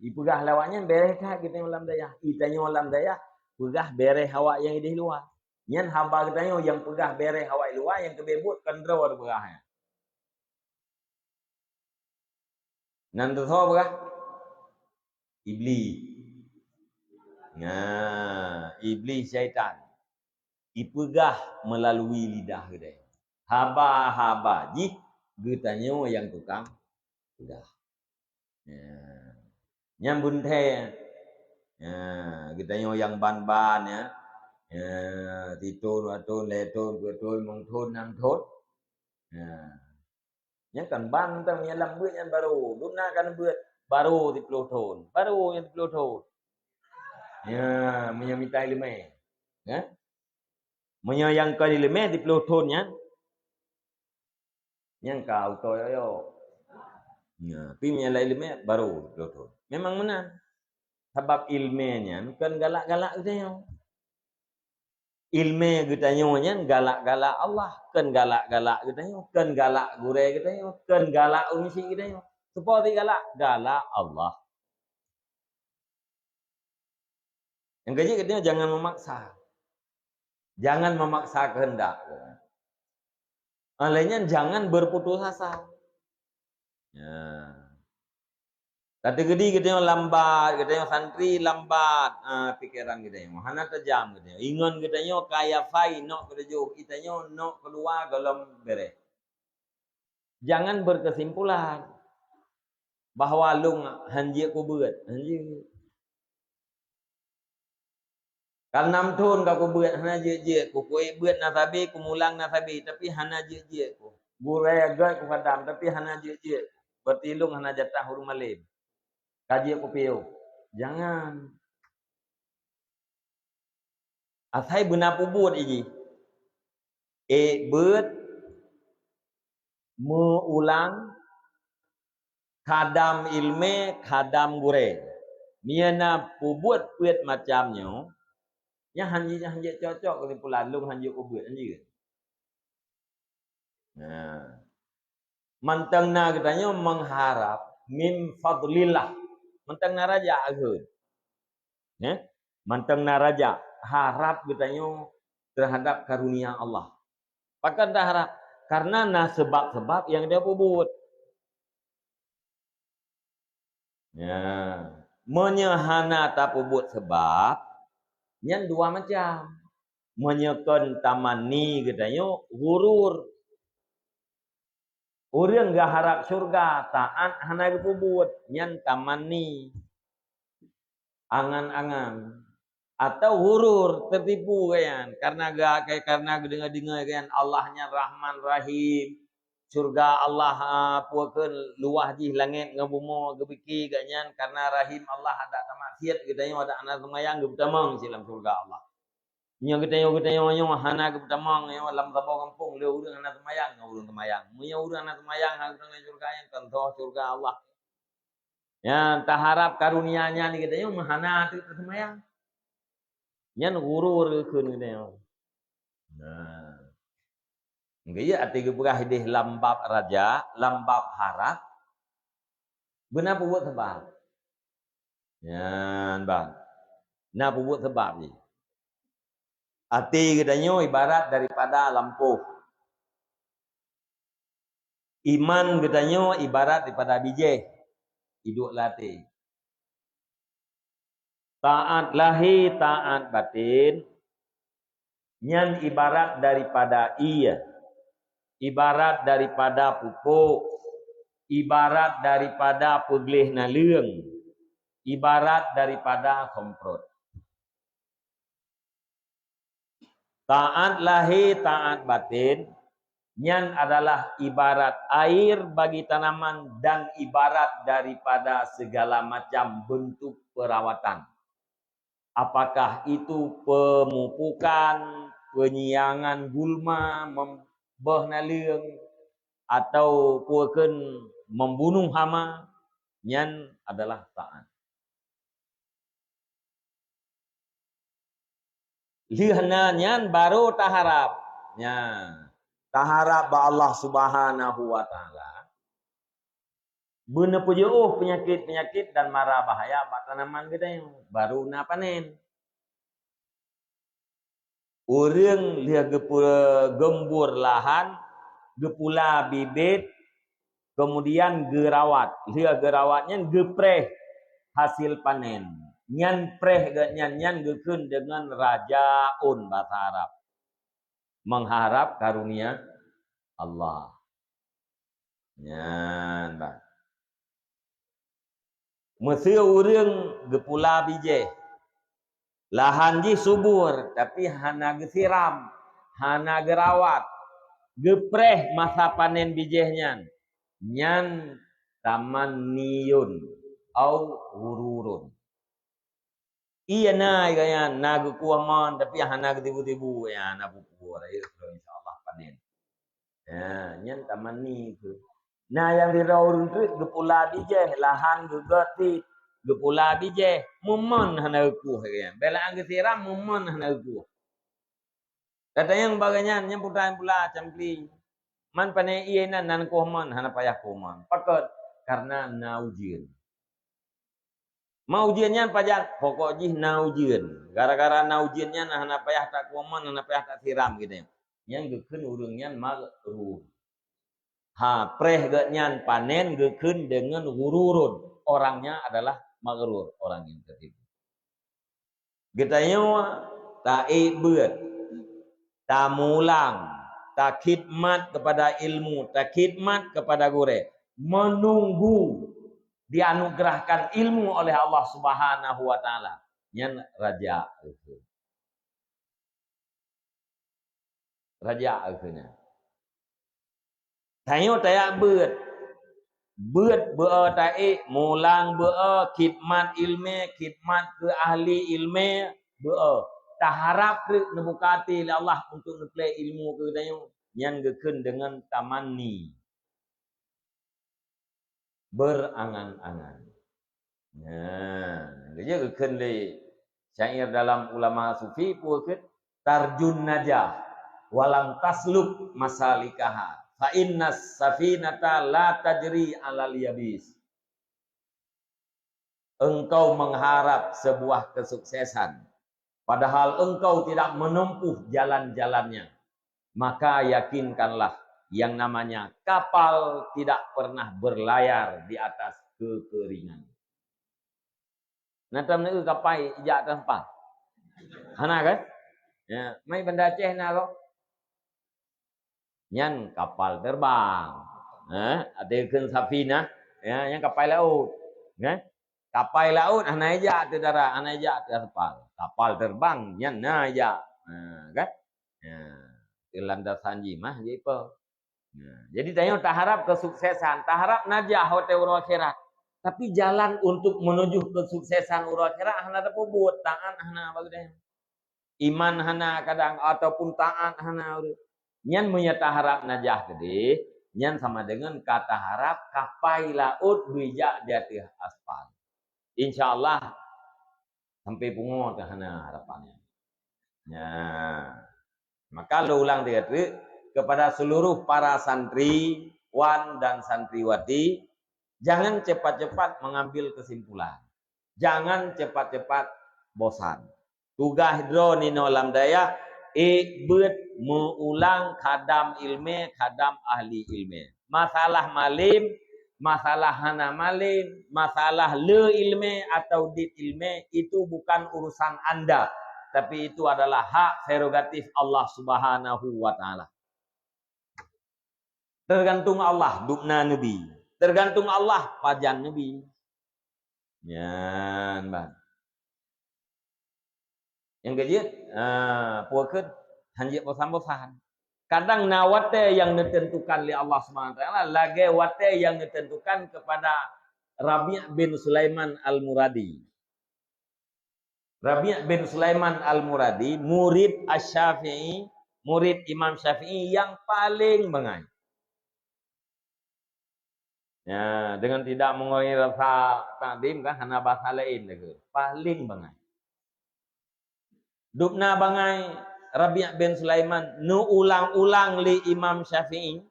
ipegah lawaknya bereh kah kita ulam daya. Itanya ulam daya pegah bereh awak yang di luar. Nyan hamba kita yang pegah bereh awak luar yang kebebut kan draw ada pegahnya. Nan tu so pegah iblis. Nah, iblis syaitan. Ipegah melalui lidah kita. Haba-haba ji getanya yang tukang udah. Nyambun teh. Getanya yang ban-ban ya. Titun, watun, letun, ketun, mungtun, namtun. Yang kan ban tang nyalam buat yang baru. Gunakan buat baru di pelotun. Baru yang di pelotun. Ya, menyamitai lemah. Ya. Menyayangkan lemah di pelotunnya. Yang kau toyo. Ya, tapi menyalai lemah baru di pelotun. Memang menang. Sebab ilmunya kan galak-galak kita. Ilmu kita nyonya galak-galak Allah, kan galak-galak kita kan galak gure kita kan galak umsi kita seperti galak Allah. Yang kecil kita jangan memaksa. Jangan memaksa kehendak. Lainnya jangan berputus asa. Ya. Kata gede kita lambat, kita santri lambat, pikiran kita hana tajam kita. Ingon kita kaya fai nok kerja kita nok keluar dalam bere. Jangan berkesimpulan bahwa lung hanji ku buat, hanji. Kalau 6 tahun ku buat hana je ku buat nasabi ku mulang nasabi tapi hana je ku. Burai agak ku kadam tapi hana je. Berarti lung hana jatah hurung malim. Kaji aku piu. Jangan. Asai benar pubut ini. Buat mengulang kadam ilme, kadam gure. Miana pubut puet macamnya. Yang hanji cocok kesimpulan lung hanji pubut hanji. Nah. Mantengna katanya mengharap min fadlillah. Mantengna raja agun. Ya? Mantengna raja harap katanya terhadap karunia Allah. Pakan dah harap karena sebab-sebab yang dia pubut. Ya, menyehana tak pubut sebab yang dua macam. Menyekan tamani katanya hurur. Orang gak harap surga, taat hana pubut, yang tamani. Angan-angan atau hurur tertipu kan karena dengar kan Allahnya Rahman Rahim surga Allah puakeun luah di langit ngabumo gebeki ganyan karena Rahim Allah ada tamaksiat gedanya ada anak semayang gebetamang silam surga Allah nya gedanya hana gebetamang nya lam tabang kampung le urang anak semayang ngurung semayang munya urang anak semayang urang surga yang tentu surga Allah ya tak harap karunia-Nya ni katanya mahana tu semayang. Nyan gurur keun geudeung. Nah, geus ati gebrah hidih lambab raja, lambab harap. Beuna pubuh sebab. Nyan bang. Nah pubuh sebab ni. Ati gedanyo ibarat daripada lampu. Iman gedanyo ibarat daripada biji. Hidup latih. Taat lahir, taat batin. Nyan ibarat daripada iya. Ibarat daripada pupuk. Ibarat daripada peglih naleung. Ibarat daripada semprot. Taat lahir, taat batin. Nyan adalah ibarat air bagi tanaman dan ibarat daripada segala macam bentuk perawatan. Apakah itu pemupukan, penyiangan gulma, membeh naleung, atau puakeun membunuh hama, nyan adalah taat. Lihna nyan baru taharap. Nyan. Taharap ba Allah Subhanahu wa taala. Beuna pujeuh penyakit-penyakit dan mara bahaya ba tanaman kita yang baru na panen. Urang lihat gembur lahan, gepula bibit, kemudian gerawat. Lihat gerawatnya gepreh hasil panen. Nyan preh nyan gekeun dengan rajaun bahasa Arab. Mengharap karunia Allah. Nyan bang. Mesir urang gepula biji. Lahan ji subur tapi hana gesiram, hana gerawat. Gepreh masa panen bijihnya. Nyan tamanniyun au hururun. Iya na gaya na gekuaman tapi hana getibu-tibu ya na pupur insyaallah panen. Ya, nyan tamanni itu. Nah yang diraurun tu gepula bijih, lahan gegeti, gepula bijih, mumon hana gekuh ya. Bela ang gesiram mumon hana gekuh. Kata yang baganya yang putaan pula campli. Man pane iena nan kuman hana payah kuman. Pakat karena naujin. Maujiannya pajak pokok jih naujin. Gara-gara naujinnya hana payah tak kuman, hana payah tak siram gitu. Yang gekeun urangnya magruh. Ha, preh genyan panen gekeun dengan hururun. Orangnya adalah magrur, orang yang tertipu. Getanya tak beut, tak mulang, tak khidmat kepada ilmu, tak khidmat kepada gure. Menunggu dianugerahkan ilmu oleh Allah Subhanahu wa taala. Nyan raja itu. Raja akhirnya. Tayo tayak beut. Beut beu tae mulang beu khidmat ilmu, khidmat ke ahli ilmu beu. Taharap ke nebukati Allah untuk ngeplay ilmu ke dayo nyan gekeun dengan tamanni. Berangan-angan. Nah, dia gekeun deui syair dalam ulama sufi puekeun tarjun najah walam tasluk masalikaha. Fa innas safinata la tajri 'alal yabis. Engkau mengharap sebuah kesuksesan padahal engkau tidak menempuh jalan-jalannya, maka yakinkanlah yang namanya kapal tidak pernah berlayar di atas kekeringan. Nanti menuju kapal ijak tempat. Hana kan? Ya, mai benda Aceh na lo. Nyan kapal terbang. Ada keun safina, ya, yang kapal laut. Ya. Kapal laut hana ijak di darat, hana ijak di kapal. Kapal terbang nyan na ijak. Kan? Ya. Di landasan jimah je apa. Jadi tanya taharap kesuksesan, taharap najah hotel urang akhirat. Tapi jalan untuk menuju kesuksesan urang akhirat hana tepubut, taat hana bagudeh. Iman hana kadang ataupun taat hana urang. Nyan punya taharap najah gede, nyan sama dengan kata harap kapai laut bijak di atas aspal. Insyaallah sampai pungut hana harapannya. Ya. Maka lu ulang tiga kali kepada seluruh para santriwan dan santriwati, jangan cepat-cepat mengambil kesimpulan. Jangan cepat-cepat bosan. Tugas hidro nino lam daya ikbet mengulang kadam ilme, kadam ahli ilme. Masalah malim, masalah hana malim, masalah le ilme atau dit ilme itu bukan urusan Anda. Tapi itu adalah hak prerogatif Allah Subhanahu wa taala. Tergantung Allah dubna nabi. Tergantung Allah pajan nabi. Ya, Bang. Yang kejut, puakeun hanjit bosan-bosan. Kadang nawate yang ditentukan oleh Allah Subhanahu wa taala, lagi wate yang ditentukan kepada Rabi' bin Sulaiman Al-Muradi. Rabi' bin Sulaiman Al-Muradi, murid Asy-Syafi'i, murid Imam Syafi'i yang paling bengai. Ya, dengan tidak mengurangi rasa takdim kan hana bahasa lain lagi. Paling bengai. Dubna bangai Rabi' bin Sulaiman nu ulang-ulang li Imam Syafi'i.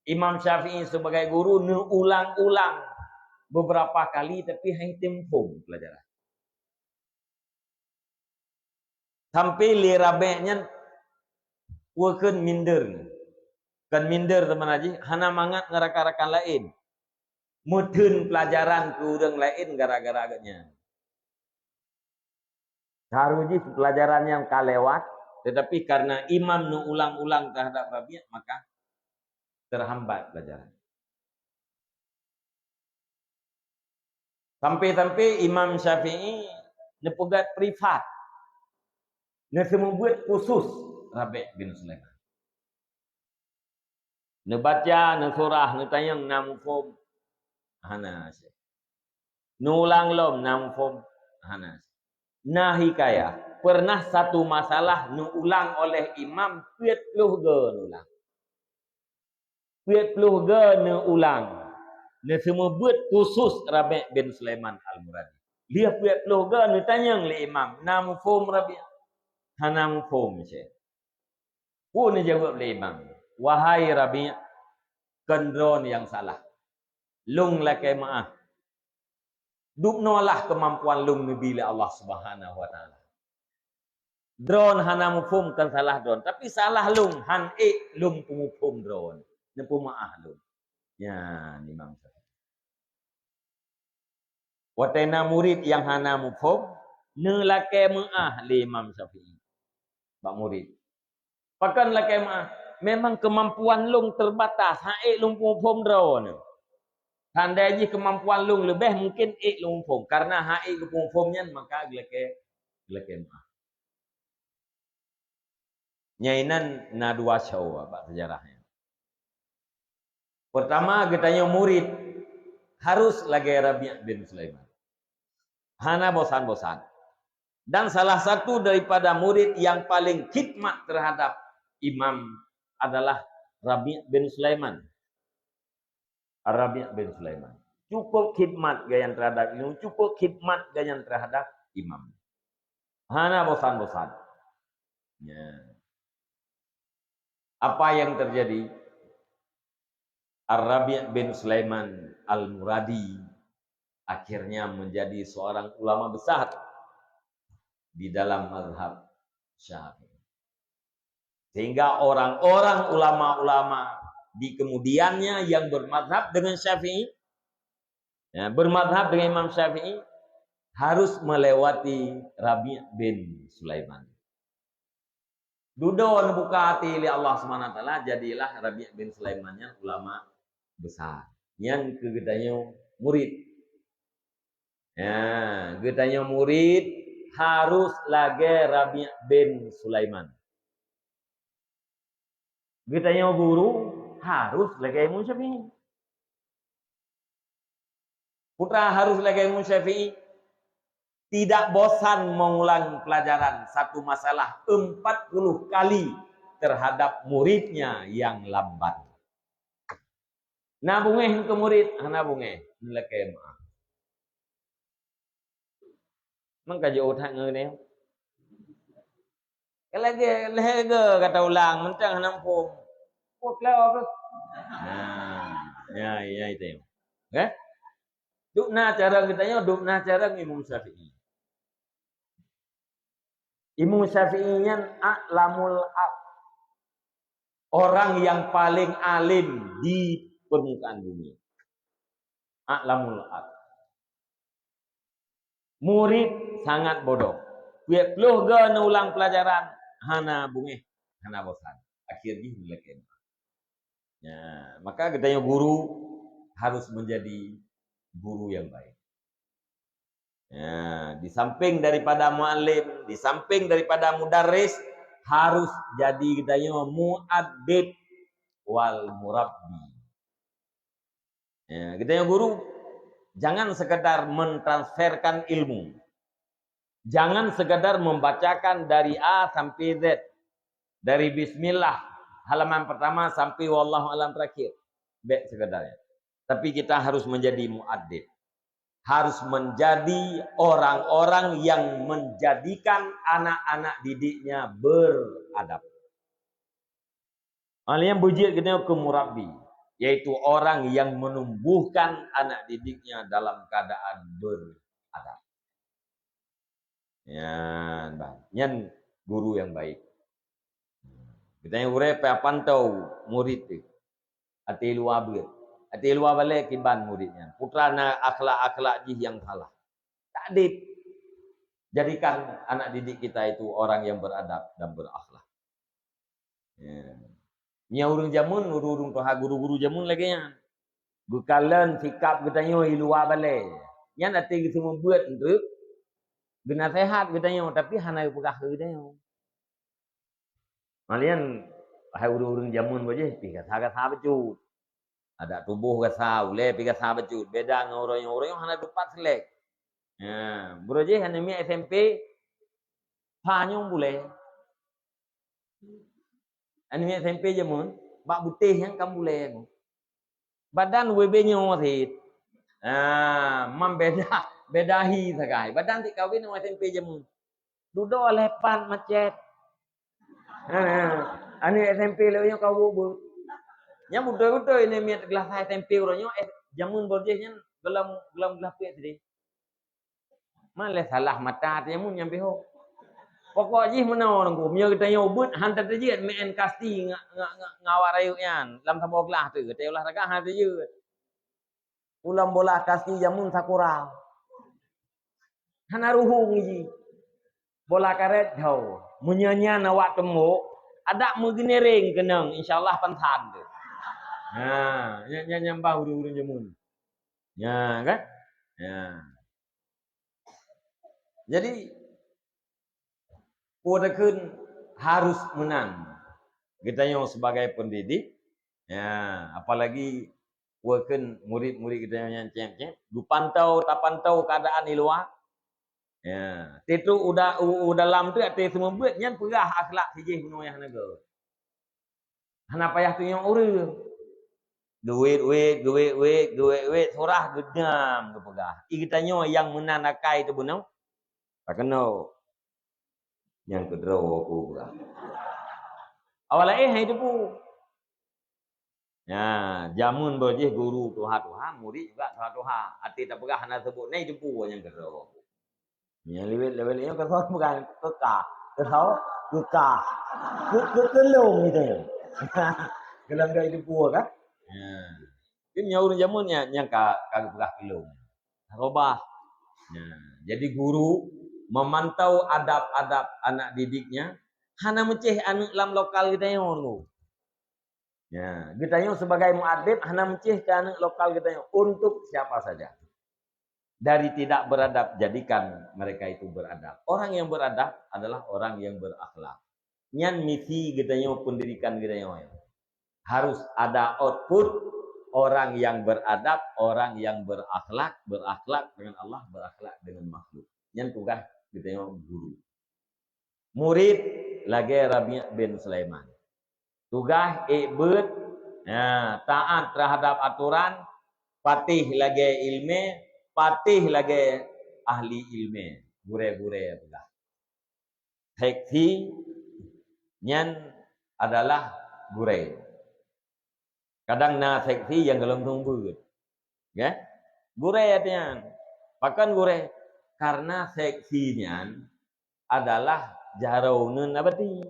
Imam Syafi'i sebagai guru nu ulang-ulang beberapa kali tapi hanya tempung pelajaran. Sampai li Rabi'nya wakeun minder. Kan minder teman aja, hana mangat ngaraka-rakan lain. Mudun pelajaran ke urang lain gara-gara agaknya. Haruji pelajaran yang kalewat, tetapi karena imam nu ulang-ulang terhadap Rabi' maka terhambat pelajaran. Sampai-sampai Imam Syafi'i nepegat privat. Nesembuat khusus Rabi' bin Sulaiman. Nebaca, nesurah, netayang namfum hanas. Nulang lom namfum hanas. Nah hikayah, pernah satu masalah nu ulang oleh imam 40 ge ulang. 40 ge nu ulang. Ne semua buat khusus Rabi' bin Sulaiman Al-Muradi. Dia 40 ge nu tanyang le imam, namfum Rabi'. Hanamfum syekh. Pun jawab le imam, wahai Rabi', kendron yang salah. Lung lakai maaf. Dubnolah kemampuan lung nabi Allah Subhanahu wa taala. Drone hana mufum kan salah drone, tapi salah lung han lung pemufum drone. Nempu maah lung. Ya, Imam Syafi'i. Watena murid yang hana mufum nelake maah li Imam Syafi'i. Pak murid. Pakan lakai maah. Memang kemampuan lung terbatas. Haik lung pemufum drone. Tandai ji kemampuan lung lebih mungkin lung pum karena haik lung pumnya maka gelake maah. Nyainan na dua show apa sejarahnya. Pertama katanya murid harus lagi Rabi' bin Sulaiman. Hana bosan-bosan. Dan salah satu daripada murid yang paling khidmat terhadap imam adalah Rabi' bin Sulaiman. Rabi' bin Sulaiman. Cukup khidmat gayan terhadap ilmu, cukup khidmat gayan terhadap imam. Hana bosan-bosan. Ya. Apa yang terjadi? Rabi' bin Sulaiman Al-Muradi akhirnya menjadi seorang ulama besar di dalam mazhab Syafi'i. Sehingga orang-orang ulama-ulama di kemudiannya yang bermadhab dengan Syafi'i, ya, bermadhab dengan Imam Syafi'i, harus melewati Rabi' bin Sulaiman. Dudon buka hati oleh Allah Subhanahu wa taala, jadilah Rabi' bin Sulaiman yang ulama besar. Yang kegetanya murid. Ya, getanya murid harus lagi Rabi' bin Sulaiman. Getanya guru harus lagi Imam Syafi'i. Putra harus lagi Imam Syafi'i. Tidak bosan mengulang pelajaran satu masalah 40 kali terhadap muridnya yang lambat. Nabungeh ke murid, nabungeh nilai maaf. Mangka jauh tak ngene. Lagi lehega kata ulang mentang nampung. Kok apa? Ya itu. Kan? Dukna cara kitanya dukna cara Imam Syafi'i. Imam Syafi'inya a'lamul ab. Orang yang paling alim di permukaan bumi. A'lamul ab. Murid sangat bodoh. Dia peluh ke ulang pelajaran hana bungeh, hana bosan. Akhirnya melek. Ya, maka katanya guru harus menjadi guru yang baik. Ya, di samping daripada muallim, di samping daripada mudarris, harus jadi katanya muaddib wal murabbi. Ya, katanya guru jangan sekedar mentransferkan ilmu. Jangan sekedar membacakan dari A sampai Z. Dari bismillah halaman pertama sampai wallahu alam terakhir. Baik sekedarnya. Tapi kita harus menjadi muaddib. Harus menjadi orang-orang yang menjadikan anak-anak didiknya beradab. Yang bujit kena ke murabbi, yaitu orang yang menumbuhkan anak didiknya dalam keadaan beradab. Yan guru yang baik. Kita yang urep pantau murid tu. Ati luar ber. Ati luar balik kiban muridnya. Putra na akhlak-akhlak jih yang salah. Takdib. Jadikan anak didik kita itu orang yang beradab dan berakhlak. Nya urung jamun, urung toha guru-guru jamun lagi nya. Bukalan sikap katanya luar balik. Yang nanti kita membuat untuk guna sehat katanya, tapi hana pegah katanya. Malian hai urung-urung jamun baje pi kata becut. Ada tubuh kata ule pi kata becut. Beda dengan orang-orang hana dupat selek. Ya, broje hana mi SMP panyong boleh. Ani mi SMP jamun, bak butih yang kam boleh. Badan WB-nya wasit. Mam bedahi sakai. Badan ti kawin dengan SMP jamun. Duduk lepan macet. Ani SMP lewanya kau bubut. Yang betul-betul ini miat gelas SMP orangnya jamun borjesnya gelam gelas pek tadi. Malah salah mata jamun yang beho. Pokok jih mana orang ku. Mia kita yang ubut hantar tadi main kasti ngawak rayunya. Lam sabo gelas tu. Kita olahraga hantar je. Ulam bola kasti jamun sakura. Hana ruhung ji. Bola karet jauh. Munyanya nawak temu. Ada menggenering kenang. InsyaAllah pantan tu. Nyambah urung-urung jamun. Ya kan? Ya. Jadi kuadakan harus menang. Kita yang sebagai pendidik, ya, apalagi kuadakan murid-murid kita yang cem-cem, du pantau tak pantau keadaan di luar. Ya, itu udah dalam tu ate semua buat nyan perah akhlak sijih penoyah naga. Hana payah tu yang urang. Duit sorah gedam ke pegah. Ikitanya yang menanakai tu benau. Tak kena yang kedua aku pula. Awalnya itu pun. Ya, jamun berjih guru Tuhan, murid juga Tuhan. Hati tak pegah hana sebut ni itu pun yang kedua. Yang level ini kan bukan kekah. Kekah. Kelong itu. Kelong dah itu pun kan? Ya. Ini orang jamunnya yang kagak pegah kelong. Robah. Ya. Jadi guru memantau adab-adab anak didiknya, hana menceh anak lam lokal kita yang orang. Ya, kita yang sebagai muadib hana menceh ke anak lokal kita yang untuk siapa saja. Dari tidak beradab jadikan mereka itu beradab. Orang yang beradab adalah orang yang berakhlak. Nyan misi kita yang pendidikan kita yang harus ada output orang yang beradab, orang yang berakhlak dengan Allah, berakhlak dengan makhluk. Nyan tugas kita yang guru. Murid lagi Rabi' bin Sulaiman. Tugas ibad taat terhadap aturan, patih lagi ilmu, patih lagi ahli ilmu, gure-gure tugas. Hekti Nyan adalah gureh. Kadang na seksi yang dalam tumbut. Ya? Gureh artinya. Pakan gureh karena seksinya adalah jaraunan abadi.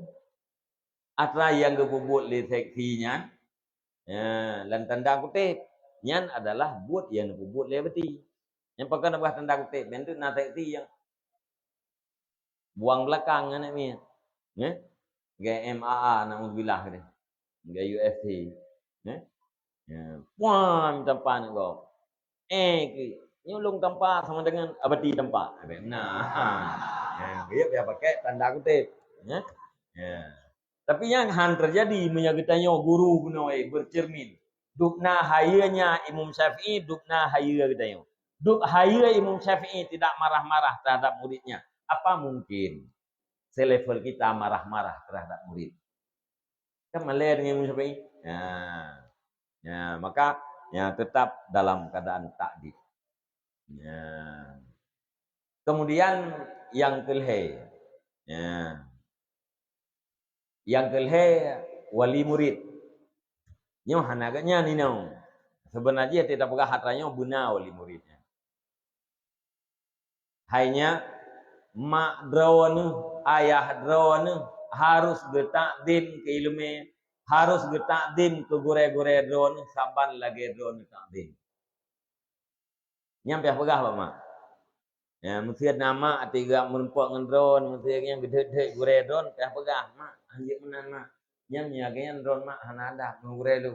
Atra yang kebubut li seksinya dan tanda kutip nyan adalah buat yang kebubut li abadi. Yang pakan apa tanda kutip itu na seksi yang buang belakang kan ni. Ya? Gaya MAA nak bilah ni. Gaya UFC. Ya? Wah, tempat nak kau. Nyulung tempat sama dengan abadi tempat. Nah, dia pakai tanda kutip. Ya? Tapi yang han terjadi menyagitanya guru gunoi bercermin. Dukna hayanya Imam Syafi'i, dukna haya katanya. Duk haya Imam Syafi'i tidak marah-marah terhadap muridnya. Apa mungkin selevel kita marah-marah terhadap murid? Kan malah dengan Imam Syafi'i. Maka tetap dalam keadaan takdir. Kemudian yang kelhe. Yang kelhe wali murid. Nyo hanaganya ni no. Sebenarnya tidak pegah hatranya benar wali muridnya. Hanya mak drone, ayah drone harus bertakdim ke ilmu, harus bertakdim ke gure-gure drone saban lagi drone takdim. Nyampe pegah Pak Mak. Ya, mesti nama tiga menumpuk dengan drone, mesti yang gede-gede gure drone pegah mak, anjir menan mak. Yang nyaganya drone mak hanada ngure lu.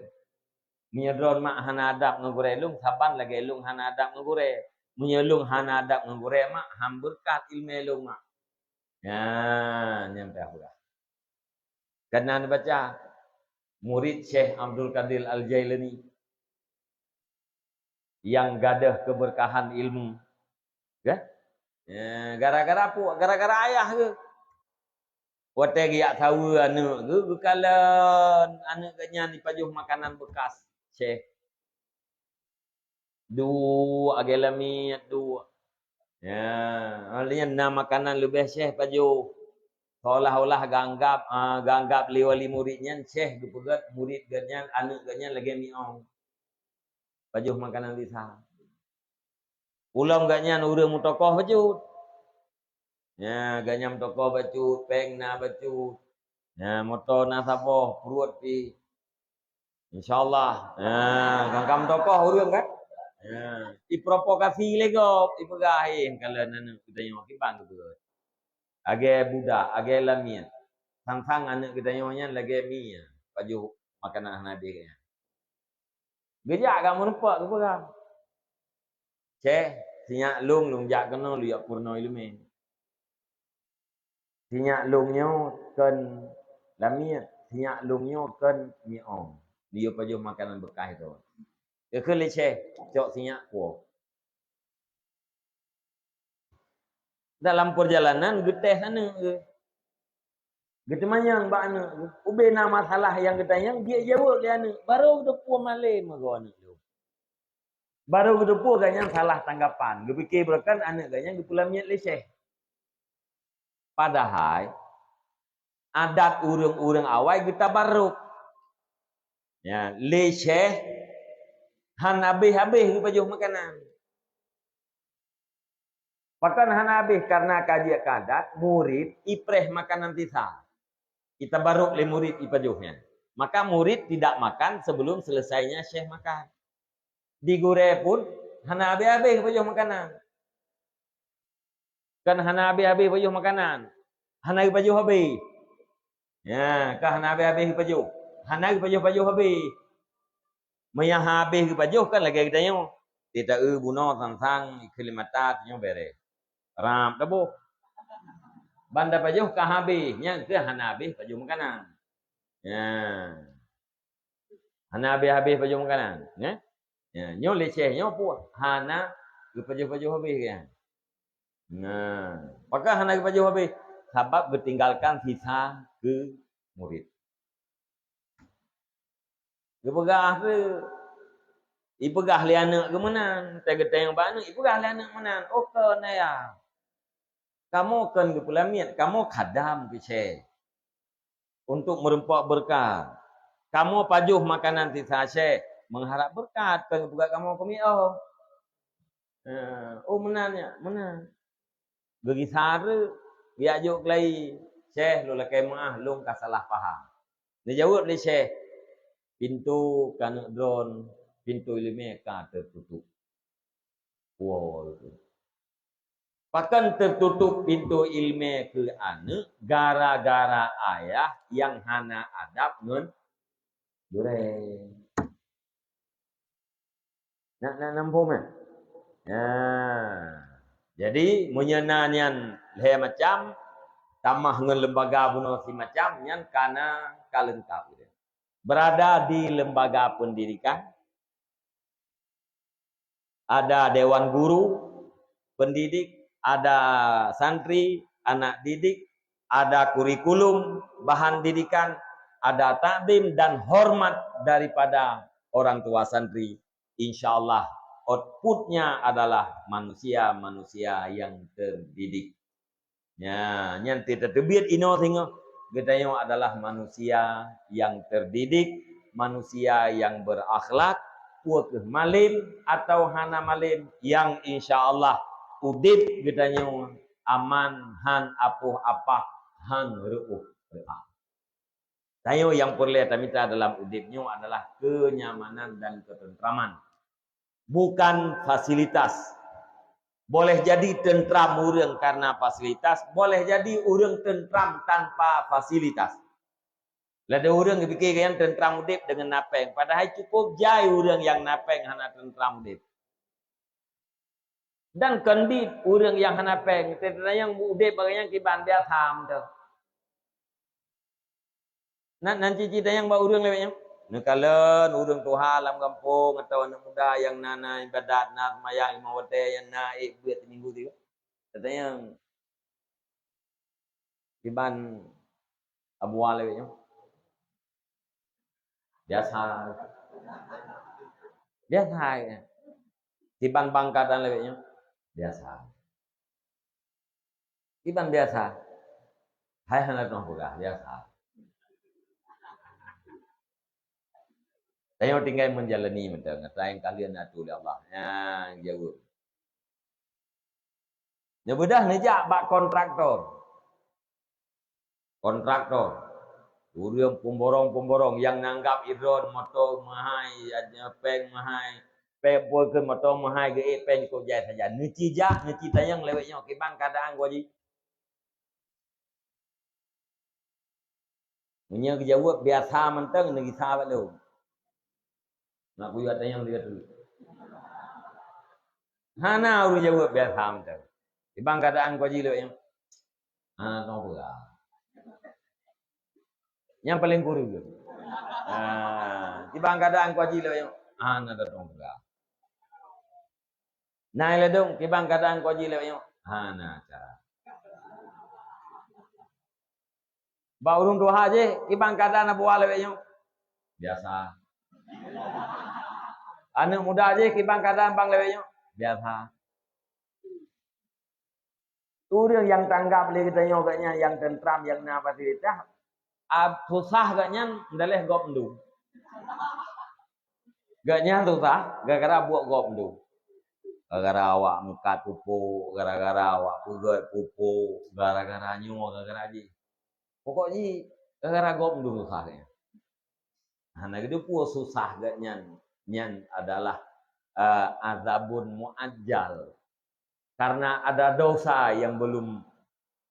Mia drone mak hanada ngure lu, saban lagi lu hanada ngure. Menyelung hanadap ngure mak hamburkat ilmu lu mak. Ya, nyampe pegah. Karena baca murid Syekh Abdul Qadir Al-Jailani yang gadah keberkahan ilmu. Ya? Gara-gara apa? Gara-gara ayah ke? Wate giak tahu anak ke bekalan anak kenya ni pajuh makanan bekas. Syekh. Dua agelami dua. Ya, alnya makanan lebih Syekh pajuh. Seolah-olah ganggap liwali muridnya Syekh gepegat murid ganya anak ganya lagi miong. Pajuh makanan bisa. Ulam ganya urang mutokoh bacut. Ya, ganyam tokoh bacut, peng na bacut. Ya, motor na sapoh perut pi. Insyaallah. Gangkam tokoh urang kan? Ya, diprovokasi lego, ipegahin kalau nanu kita yang kibang tu. Age budak, age lamian. Sang-sang anak kita nyonya lagi mi. Pajuh makanan Nabi kaya. Gejak kamu nampak ke apa? Ceh, sinyak lung jak kena liak purno ilmu. Sinyak lungnyo kan lamian, sinyak lungnyo kan miong. Dia pajuh makanan bekas tu. Dia ke leceh, cok sinyak kuah. Dalam perjalanan geteh sana ke. Kita manyang ba anak. Ubena masalah yang kita yang dia jawab dia anak. Baru depu malai mago anak tu. Baru depu ganyang salah tanggapan. Dia fikir berkan anak ganyang di pulang miat leceh. Padahal adat urang-urang awal kita baru. Ya, leceh han habis-habis ke pajuh makanan. Pakan han habis karena kajian kadat murid ipreh makanan tisa. Kita baru le murid ipajuhnya. Maka murid tidak makan sebelum selesainya Syekh makan. Digure pun hana habis-habis pajuh makanan. Kan hana habis-habis pajuh makanan. Hana pajuh habis. Ya, kan hana habis-habis pajuh. Hana pajuh habis. Maya habis pajuh kan lagi kita nyo. Tidak buno sang-sang iklimata nyo bere. Ram tabu. Banda pajuh ka habis, nya ke hana habis pajuh makanan. Ya. Hana habis pajuh makanan, ya. Ya, nyo leceh nyo pu hana ke pajuh habis kan. Nah, maka hana ke pajuh habis sebab bertinggalkan sisa ke murid. Ke pegah ke ipegah li anak ke menan, tege-tege bana ipegah li anak menan. Oh kena ya. Kamu kan ke pulamian, kamu kadam ke Syekh. untuk merempak berkat. Kamu pajuh makanan ti sachet mengharap berkat kan bukan kamu komio. Oh menanya, menang. Bagi sara biajuk kelai Syekh lu lakai maah lung ka salah faham. Dia jawab le Syekh, pintu kana drone, pintu ilmiah ka tertutup. Wow. Pakan tertutup pintu ilmiah ke ane gara-gara ayah yang hana adab nun dureng. Nak nampung kan? Ya. Jadi menyenanian le macam tamah ngan lembaga bunuh si macam nyan kana kalengkap. Berada di lembaga pendidikan, ada dewan guru, pendidik, ada santri, anak didik, ada kurikulum, bahan didikan, ada takdim dan hormat daripada orang tua santri. Insyaallah outputnya adalah manusia-manusia yang terdidik. Ya, yang tidak terbit ino tengok gedayo adalah manusia yang terdidik, manusia yang berakhlak, puakeh malim atau hana malim yang insyaallah udip gedanyo aman han apuh apah han reuh reah. Tayo yang perlu kita dalam udipnya adalah kenyamanan dan ketentraman, bukan fasilitas. Boleh jadi tentram urang karena fasilitas, boleh jadi urang tentram tanpa fasilitas. Lada urang fikir yang tentram udip dengan napeng, padahal cukup jai urang yang napeng hana tentram udip. Dan kandid urang yang hana peng, tetapi yang udip bagainya kiban dia tham tu. Nanti cerita yang bau urang lewatnya. Nekalan urang Tuhan dalam kampung atau anak muda yang nana ibadat nak mayang imawate yang naik buat minggu tu. Katanya yang kiban Abu Alwi biasa biasa ya. Kiban bangkatan lewatnya biasa. Kiban biasa. Hai hendak noh buka biasa. Saya tinggal menjalani macam ngatain kalian atu oleh Allah. Yang jauh. Ya mudah nejak bak kontraktor. Kontraktor. Urang pemborong-pemborong yang nanggap idron motor mahai, peng mahai. Peng pun ke motor mahai ke peng ko jai saja. Neci jah, neci tayang lewatnya kiban keadaan gua ji. Punya kejawab biasa menteng negeri sahabat lu. Nak kuyat tayang dia dulu. Hana urang jawab biasa menteng. Kiban keadaan gua ji lewatnya. Tahu pula. Yang paling guru tu. Kiban keadaan gua ji lewatnya. Nak tahu pula. Nah, ledong kiban keadaan gua ji lewatnya. Nah, cara. Ba urung doha je, ibang keadaan abu lewatnya. Biasa. Anak muda je, ibang keadaan bang lewatnya. Biasa. Urang yang tanggap le kita nyoganya yang tentram yang napa cerita. Susah gaknya ndaleh gop ndu. Gaknya susah, gara-gara buat gop ndu. Gara-gara awak mukat pupu, gara-gara awak pugoi pupu, gara-gara nyu, gara-gara ji. Pokoknya gara-gara gop ndu susahnya. Nah, itu pun susah gaknya. Nyan adalah azabun muajjal. Karena ada dosa yang belum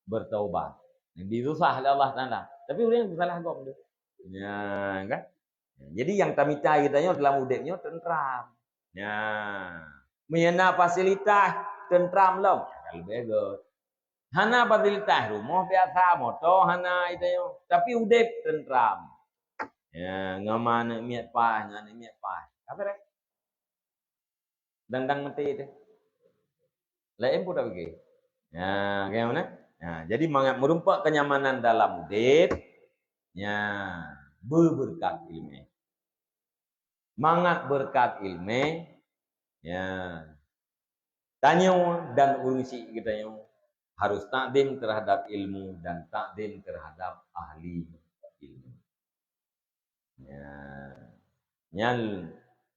bertaubat. Jadi susah oleh Allah Taala. Tapi orang salah gop ndu. Ya, kan? Jadi yang tamita kita dalam udipnya tentram. Ya. Menyena fasilitas tentram lom. Kalau begot. Hana fasilitas rumah biasa, motor hana itu. Tapi udip tentram. Ya, ngamana miat pah, ngana miat pah. Apa rek? Dandang mati itu. Lain pun tak begitu. Ya, kayak mana? Ya, jadi merumpak kenyamanan dalam udip. Ya, berberkat ilmu. Mangat berkat ilmu. Ya. Tanya dan urusi kita harus takdim terhadap ilmu dan takdim terhadap ahli ilmu. Ya, nyal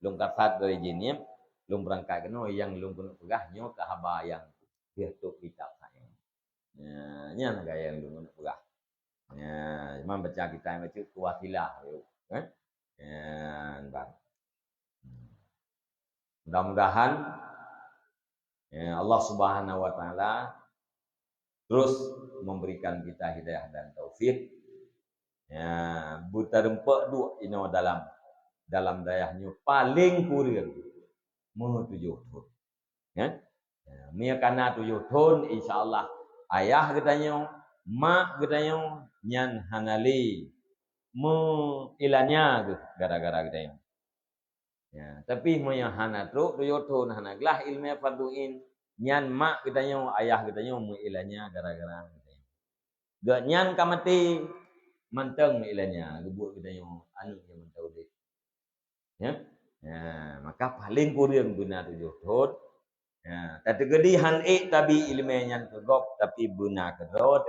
lung kafat dari jinim, lung berangkat kena yang lung kena pegahnya ke haba yang dia tu kitab saya. Ya, nyal gaya yang lung kena pegah. Ya, cuma baca kita yang baca kuatilah, kan? Ya, bang. Mudah-mudahan ya, Allah Subhanahu wa taala terus memberikan kita hidayah dan taufik. Ya, buta rempak dua ino dalam dayahnya paling kurang mau 7 tahun. Ya. Mia kana 7 tahun insyaallah ayah katanya, mak katanya nyan hanali mu ilanya gara-gara katanya. Ya, tapi mo yang hana tru 7 tahun hana gelah ilmu farduin nyan mak katanya ayah katanya mu ilanya gara-gara katanya. Gak nyan kamati manteng ilanya gebuk katanya anu yang mentau deh. Ya. Ya, maka paling kurang guna 7 tahun. Ya, kata gedi han tabi ilmu yang kegop tapi guna kedot,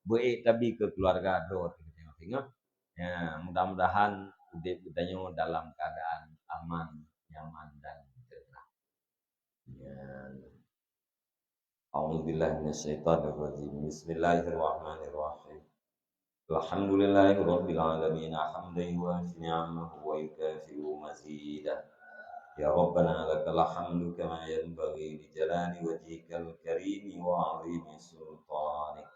buik tabi ke keluarga dot tengok-tengok. Ya, mudah-mudahan hidup kita dalam keadaan aman, nyaman dan tenang. Ya. A'udzubillahi minasyaitonirrajim. Bismillahirrahmanirrahim. Alhamdulillahirabbil alamin. Hamdan wa ni'amahu wa yukafi'u mazidah. Ya Rabbana lakal hamdu kama yanbaghi li jalali wajhikal karim wa 'azimi sultanik.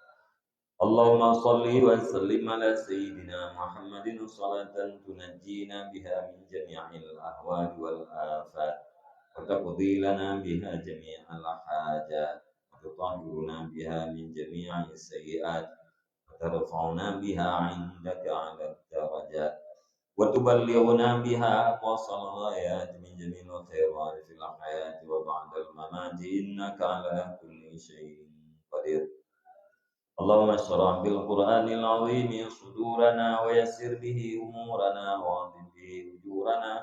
Allahumma salli wa sallim ala sayyidina Muhammadin salatan tunajjina biha min jami'il ahwali wal afat wa taqdi lana biha jami'al hajat wa tutahhiruna biha min jami'is sayyi'at wa tarfa'una biha 'indaka 'ala darajat wa tuballighuna biha aqsal ghayat min jami'il khairat fil hayati wa ba'dal mamati innaka 'ala kulli syai'in qadir. اللهم اشرح بالقرآن العظيم صدورنا ويسر به أمورنا وعظم به أجورنا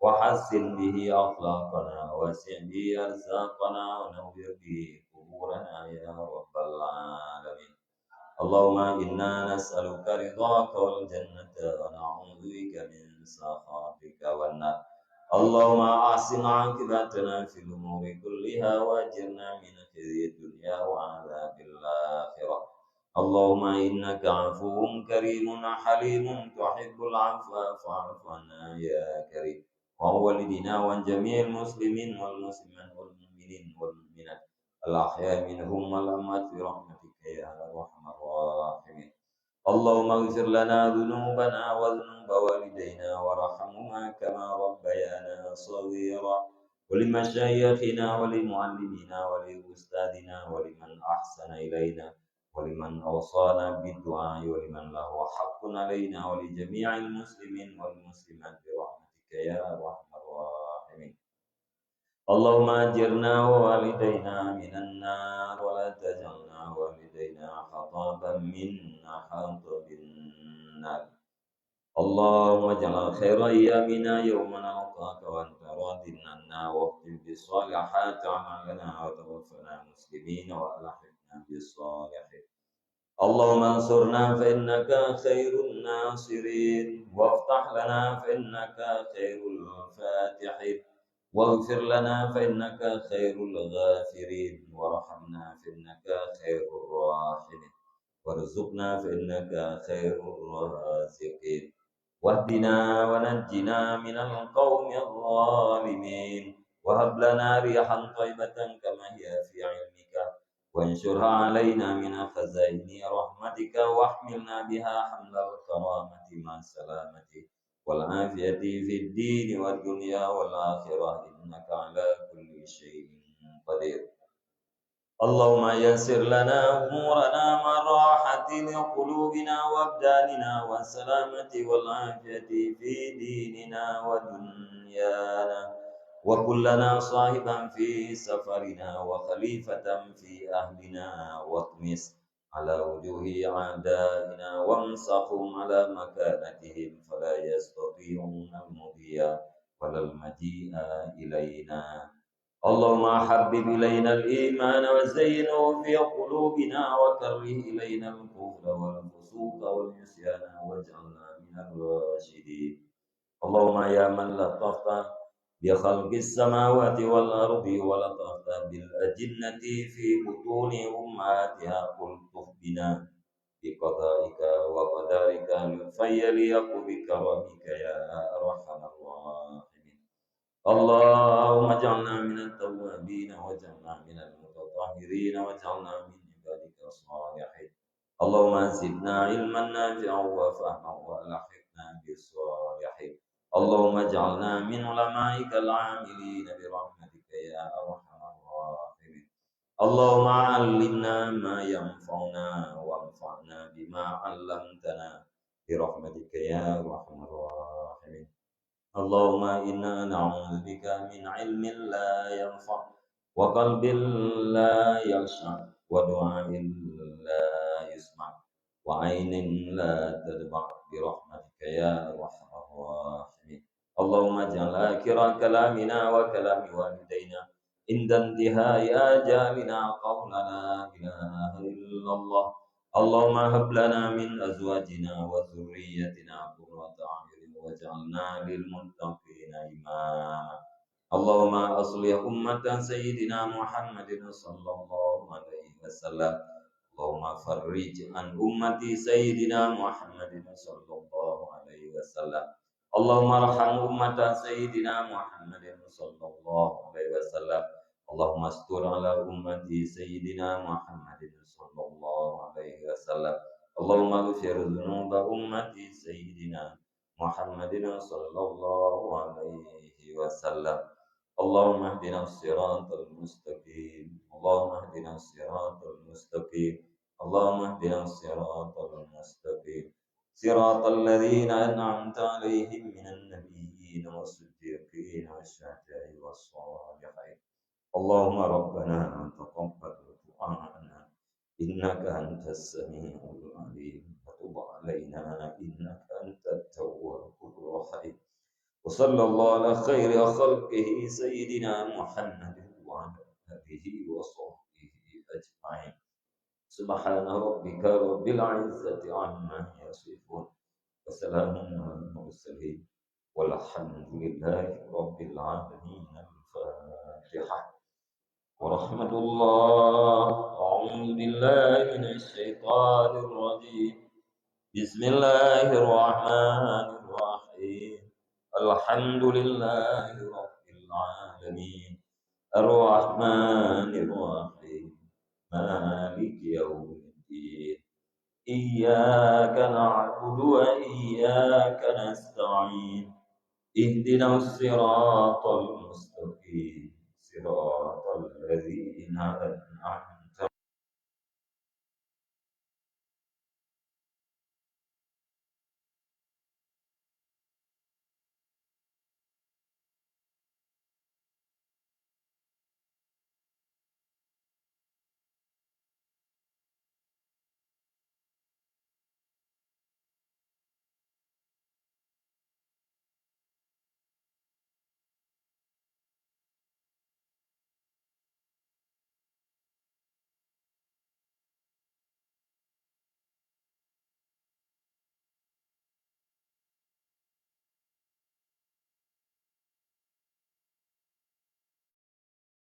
وحسن به أخلاقنا واسع به أرزاقنا ونور به قبورنا يا رب العالمين. اللهم إنا نسألك رضاك والجنة ونعوذ بك من سخطك والنار. اللهم أحسن عاقبتنا في الأمور كلها وأجرنا من خزي الدنيا وعذاب الآخرة. اللهم إنك عفو كريم حليم تحب العفو فاعف عنا يا كريم ووالدنا وجميع المسلمين والمسلمات والمؤمنين والمؤمنات الأحياء منهم والأموات برحمتك يا أرحم الراحمين. اللهم اغفر لنا ذنوبنا وذنوب والدينا وارحمهما كما ربيانا صغيرا ولمشايخنا ولمعلمينا ولأستاذنا ولمن أحسن إلينا ولمن أوصانا بالدعاء ولمن له حق علينا ولجميع المسلمين والمسلمات برحمتك يا أرحم الراحمين. اللهم أجرنا ووالدينا من النار ولا تجعلنا والدينا حطابا من حطب النار. اللهم اجعل خير أيامنا يوم نلقاك وأنت راض عنا واختم بالصالحات أعمالنا وتوفنا مسلمين وألحقنا بالصالحين. اللهم انصرنا فإنك خير الناصرين وافتح لنا فإنك خير الفاتحين واغفر لنا فإنك خير الغافرين وارحمنا فإنك خير الراحمين وارزقنا فإنك خير الرازقين واهدنا ونجنا من القوم الظالمين وهب لنا ريحا طيبة كما هي في علمك وانشرها علينا من خزائن رحمتك واحملنا بها حمل الكرامة مع السلامة والعافية في الدين والدنيا والآخرة إنك على كل شيء قدير. اللهم يسر لنا أمورنا مع راحة لقلوبنا وأبداننا والسلامة والعافية في ديننا ودنيانا وكن لنا صاحبا في سفرنا وخليفة في أهلنا واطمس على وجوه أعدائنا وامسحهم على مكانتهم فلا يستطيعون المضي ولا المجيء إلينا. اللهم حبب إلينا الإيمان وزينه في قلوبنا وكره إلينا الكفر والفسوق والعصيان واجعلنا من من الراشدين. اللهم يا من لطفت بخلق السماوات والأرض ولطفت بالأجنة في بطون أمهاتها ألطف بنا بقضائك وقدرك لطفا يليق بكرمك يا أرحم الراحمين. اللهم اجعلنا من التوابين واجعلنا من المتطهرين واجعلنا من عبادك الصالحين. اللهم زدنا علما نافعا وفهما والحقنا بالصالحين. اللهم اجعلنا من علمائك العاملين برحمتك يا ارحم الراحمين. اللهم علمنا ما ينفعنا وانفعنا بما علمتنا برحمتك يا ارحم الراحمين. اللهم إنا نعوذ بك من علم لا ينفع وقلب لا يخشع ودعاء لا يسمع وعين لا تدمع برحمتك يا أرحم الراحمين. اللهم اجعل آخر كلامنا وكلام والدينا عند انتهاء آجالنا قول لا إله إلا الله. اللهم هب لنا من أزواجنا وذريتنا قرة أعين واجعلنا للمتقين إماما. اللهم أصلح أمة سيدنا محمد صلى الله عليه وسلم. اللهم فرج عن أمة سيدنا محمد صلى الله عليه وسلم. اللهم ارحم أمة سيدنا محمد صلى الله عليه وسلم. اللهم استر على أمة سيدنا محمد صلى الله عليه وسلم. اللهم اغفر ذنوب أمة سيدنا محمد صلى الله عليه وسلم. اللهم اهدنا الصراط المستقيم. اللهم اهدنا الصراط المستقيم. اللهم اهدنا الصراط المستقيم صراط الذين أنعمت عليهم من النبيين والصديقين والشهداء والصالحين. اللهم ربنا تقبل دعاءنا إنك أنت السميع العليم وتب علينا إنك أنت التواب الرحيم. وصلى الله على خير خلقه سيدنا محمد وعلى آله وصحبه أجمعين. سبحان ربك رب العزة عما يصفون وسلام على المرسلين والحمد لله رب العالمين. الفاتحة. ورحمة الله. أعوذ بالله من الشيطان الرجيم. بسم الله الرحمن الرحيم. الحمد لله رب العالمين الرحمن الرحيم مالك يوم الدين. إياك نعبد وإياك نستعين. اهدنا الصراط المستقيم صراط الذين